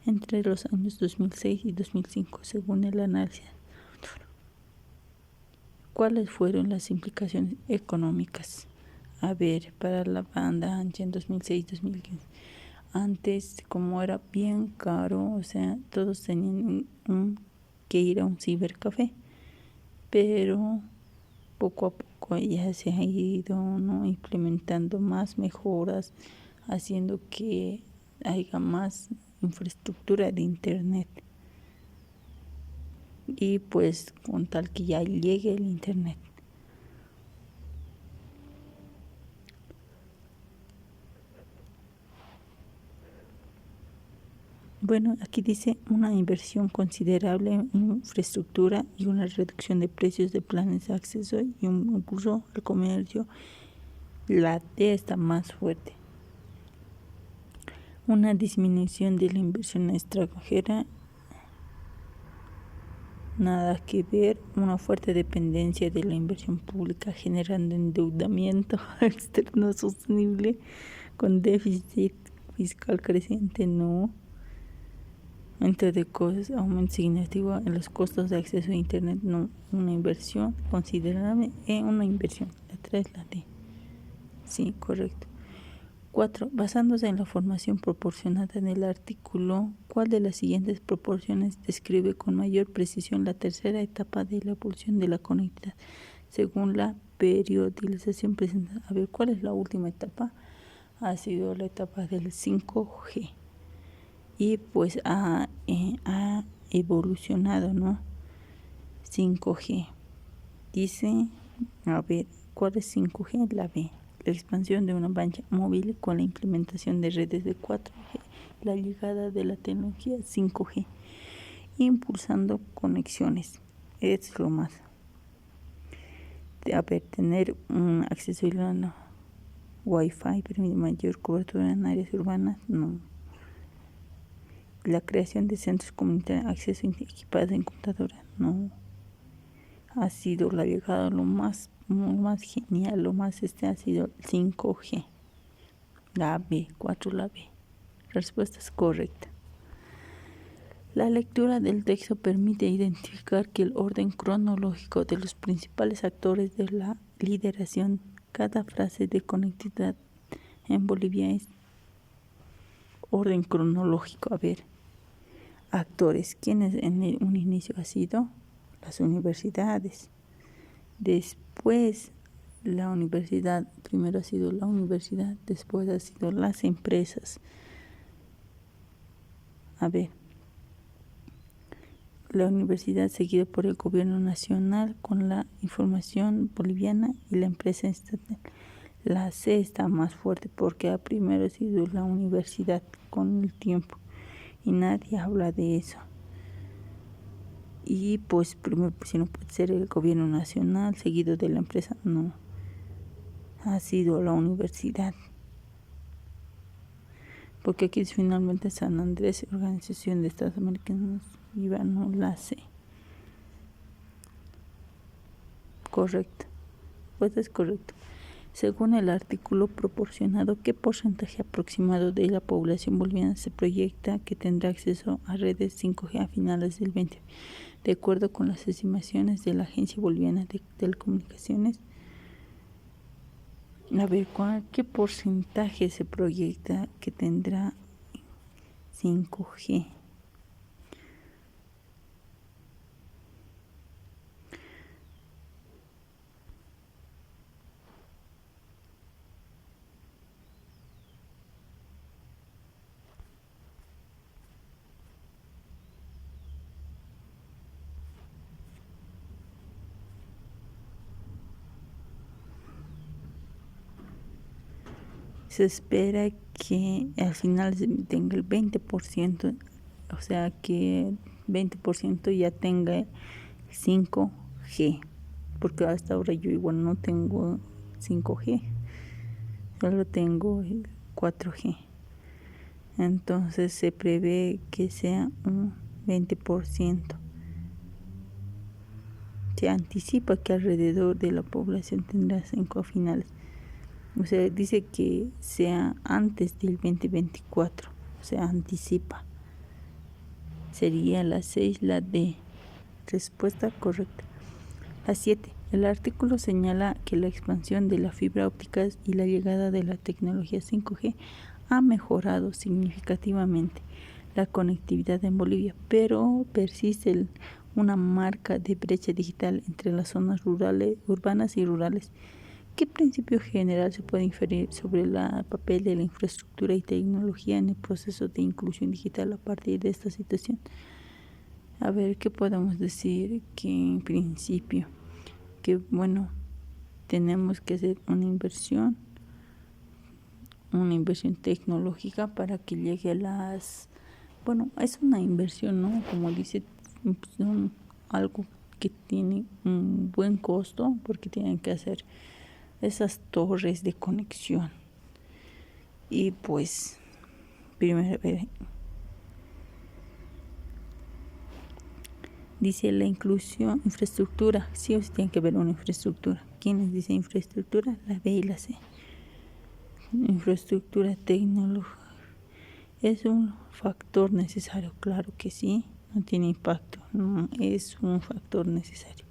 entre los años 2006 y 2005, según el análisis? ¿Cuáles fueron las implicaciones económicas? A ver, para la banda ancha en 2006-2015. Antes, como era bien caro, o sea, todos tenían que ir a un cibercafé, pero poco a poco ya se ha ido, ¿no?, implementando más mejoras, haciendo que haya más infraestructura de internet. Y pues con tal que ya llegue el internet. Bueno, aquí dice una inversión considerable en infraestructura y una reducción de precios de planes de acceso y un impulso al comercio. La D está más fuerte. Una disminución de la inversión extranjera, nada que ver. Una fuerte dependencia de la inversión pública generando endeudamiento externo sostenible con déficit fiscal creciente, no. Entre de cosas, aumento significativo en los costos de acceso a internet, no. Una inversión considerable en una inversión. La 3, la D. Sí, correcto. 4. Basándose en la información proporcionada en el artículo, ¿cuál de las siguientes proporciones describe con mayor precisión la tercera etapa de la evolución de la conectividad según la periodización presentada? A ver, ¿cuál es la última etapa? Ha sido la etapa del 5G. Y pues ha evolucionado, ¿no? 5G. Dice, a ver, ¿cuál es 5G? La B. La expansión de una banda móvil con la implementación de redes de 4G, la llegada de la tecnología 5G, impulsando conexiones. Es lo más. A ver, tener un acceso a Wi-Fi permite mayor cobertura en áreas urbanas, no. La creación de centros comunitarios, acceso equipado en computadora, no. ha sido la llegada, lo más genial, lo más ha sido el 5G. La B, 4 la B. Respuesta es correcta. La lectura del texto permite identificar que el orden cronológico de los principales actores de la lideración, cada frase de conectividad en Bolivia es orden cronológico. A ver, actores, ¿quiénes en un inicio ha sido? Las universidades. Después la universidad, primero ha sido la universidad, después ha sido las empresas. A ver, la universidad seguida por el gobierno nacional con la información boliviana y la empresa estatal. La C está más fuerte porque primero ha sido la universidad con el tiempo y nadie habla de eso. Y pues primero, si no puede ser el gobierno nacional seguido de la empresa, no, ha sido la universidad. Porque aquí es finalmente San Andrés, Organización de Estados Americanos, IVA, no la C. Correcto. Pues es correcto. Según el artículo proporcionado, ¿qué porcentaje aproximado de la población boliviana se proyecta que tendrá acceso a redes 5G a finales del 20? De acuerdo con las estimaciones de la Agencia Boliviana de Telecomunicaciones, a ver, ¿qué porcentaje se proyecta que tendrá 5G? Se espera que al final tenga el 20%, o sea que 20% ya tenga 5G, porque hasta ahora yo igual no tengo 5G, solo tengo el 4G. Entonces se prevé que sea un 20%. Se anticipa que alrededor de la población tendrá 5 finales. O sea, dice que sea antes del 2024, o sea, anticipa. Sería la 6, la D. Respuesta correcta. La 7. El artículo señala que la expansión de la fibra óptica y la llegada de la tecnología 5G ha mejorado significativamente la conectividad en Bolivia, pero persiste una marca de brecha digital entre las zonas urbanas y rurales. ¿Qué principio general se puede inferir sobre el papel de la infraestructura y tecnología en el proceso de inclusión digital a partir de esta situación? A ver, ¿qué podemos decir? Que en principio, que bueno, tenemos que hacer una inversión tecnológica para que llegue a las... Bueno, es una inversión, ¿no? Como dice, algo que tiene un buen costo porque tienen que hacer esas torres de conexión. Y pues, primero, dice la inclusión, infraestructura, sí o sí tiene que haber una infraestructura. ¿Quiénes dicen infraestructura? La B y la C. Infraestructura tecnológica. ¿Es un factor necesario? Claro que sí, no tiene impacto, no es un factor necesario.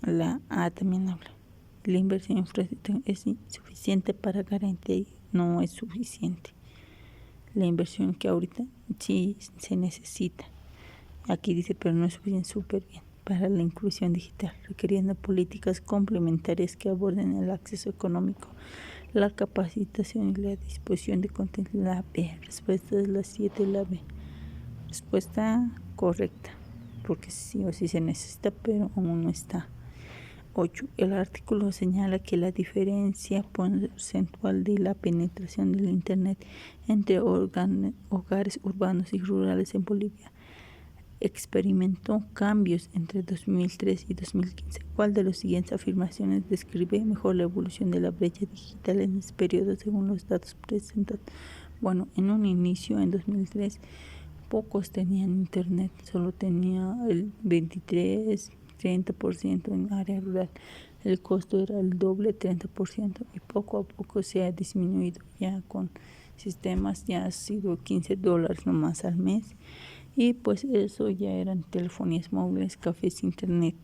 La A también habla. La inversión en infraestructura es insuficiente para garantizar, no es suficiente. La inversión que ahorita sí se necesita. Aquí dice, pero no es suficiente, súper bien, para la inclusión digital, requiriendo políticas complementarias que aborden el acceso económico, la capacitación y la disposición de contenido. La B, respuesta es la 7, la B. Respuesta correcta, porque sí o sí se necesita, pero aún no está. 8. El artículo señala que la diferencia porcentual de la penetración del Internet entre hogares urbanos y rurales en Bolivia experimentó cambios entre 2003 y 2015. ¿Cuál de las siguientes afirmaciones describe mejor la evolución de la brecha digital en ese periodo según los datos presentados? Bueno, en un inicio, en 2003, pocos tenían internet, solo tenía el 23-30% en área rural. El costo era el doble, 30%, y poco a poco se ha disminuido. Ya con sistemas ya ha sido $15 nomás al mes, y pues eso ya eran telefonías móviles, cafés, internet,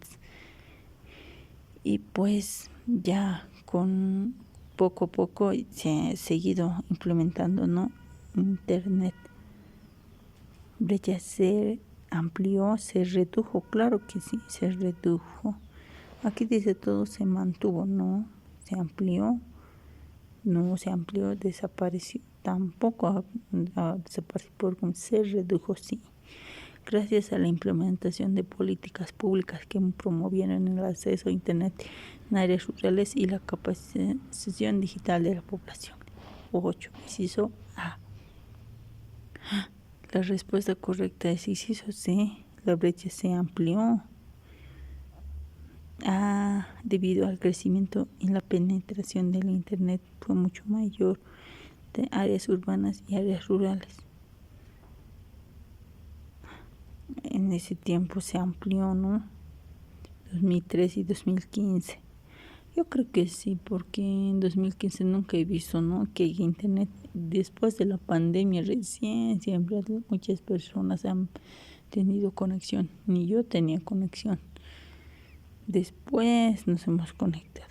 y pues ya con poco a poco se ha seguido implementando, ¿no? Internet. Brecha se amplió, se redujo, claro que sí, se redujo. Aquí dice todo se mantuvo, no se amplió, no se amplió, desapareció, tampoco ha desaparecido, porque se redujo, sí. Gracias a la implementación de políticas públicas que promovieron el acceso a Internet en áreas rurales y la capacitación digital de la población. 8. Inciso A. La respuesta correcta es inciso C. La brecha se amplió debido al crecimiento y la penetración del Internet fue mucho mayor de áreas urbanas y áreas rurales. En ese tiempo se amplió, ¿no? 2013 y 2015. Yo creo que sí, porque en 2015 nunca he visto, ¿no?, que Internet, después de la pandemia recién, siempre muchas personas han tenido conexión. Ni yo tenía conexión. Después nos hemos conectado.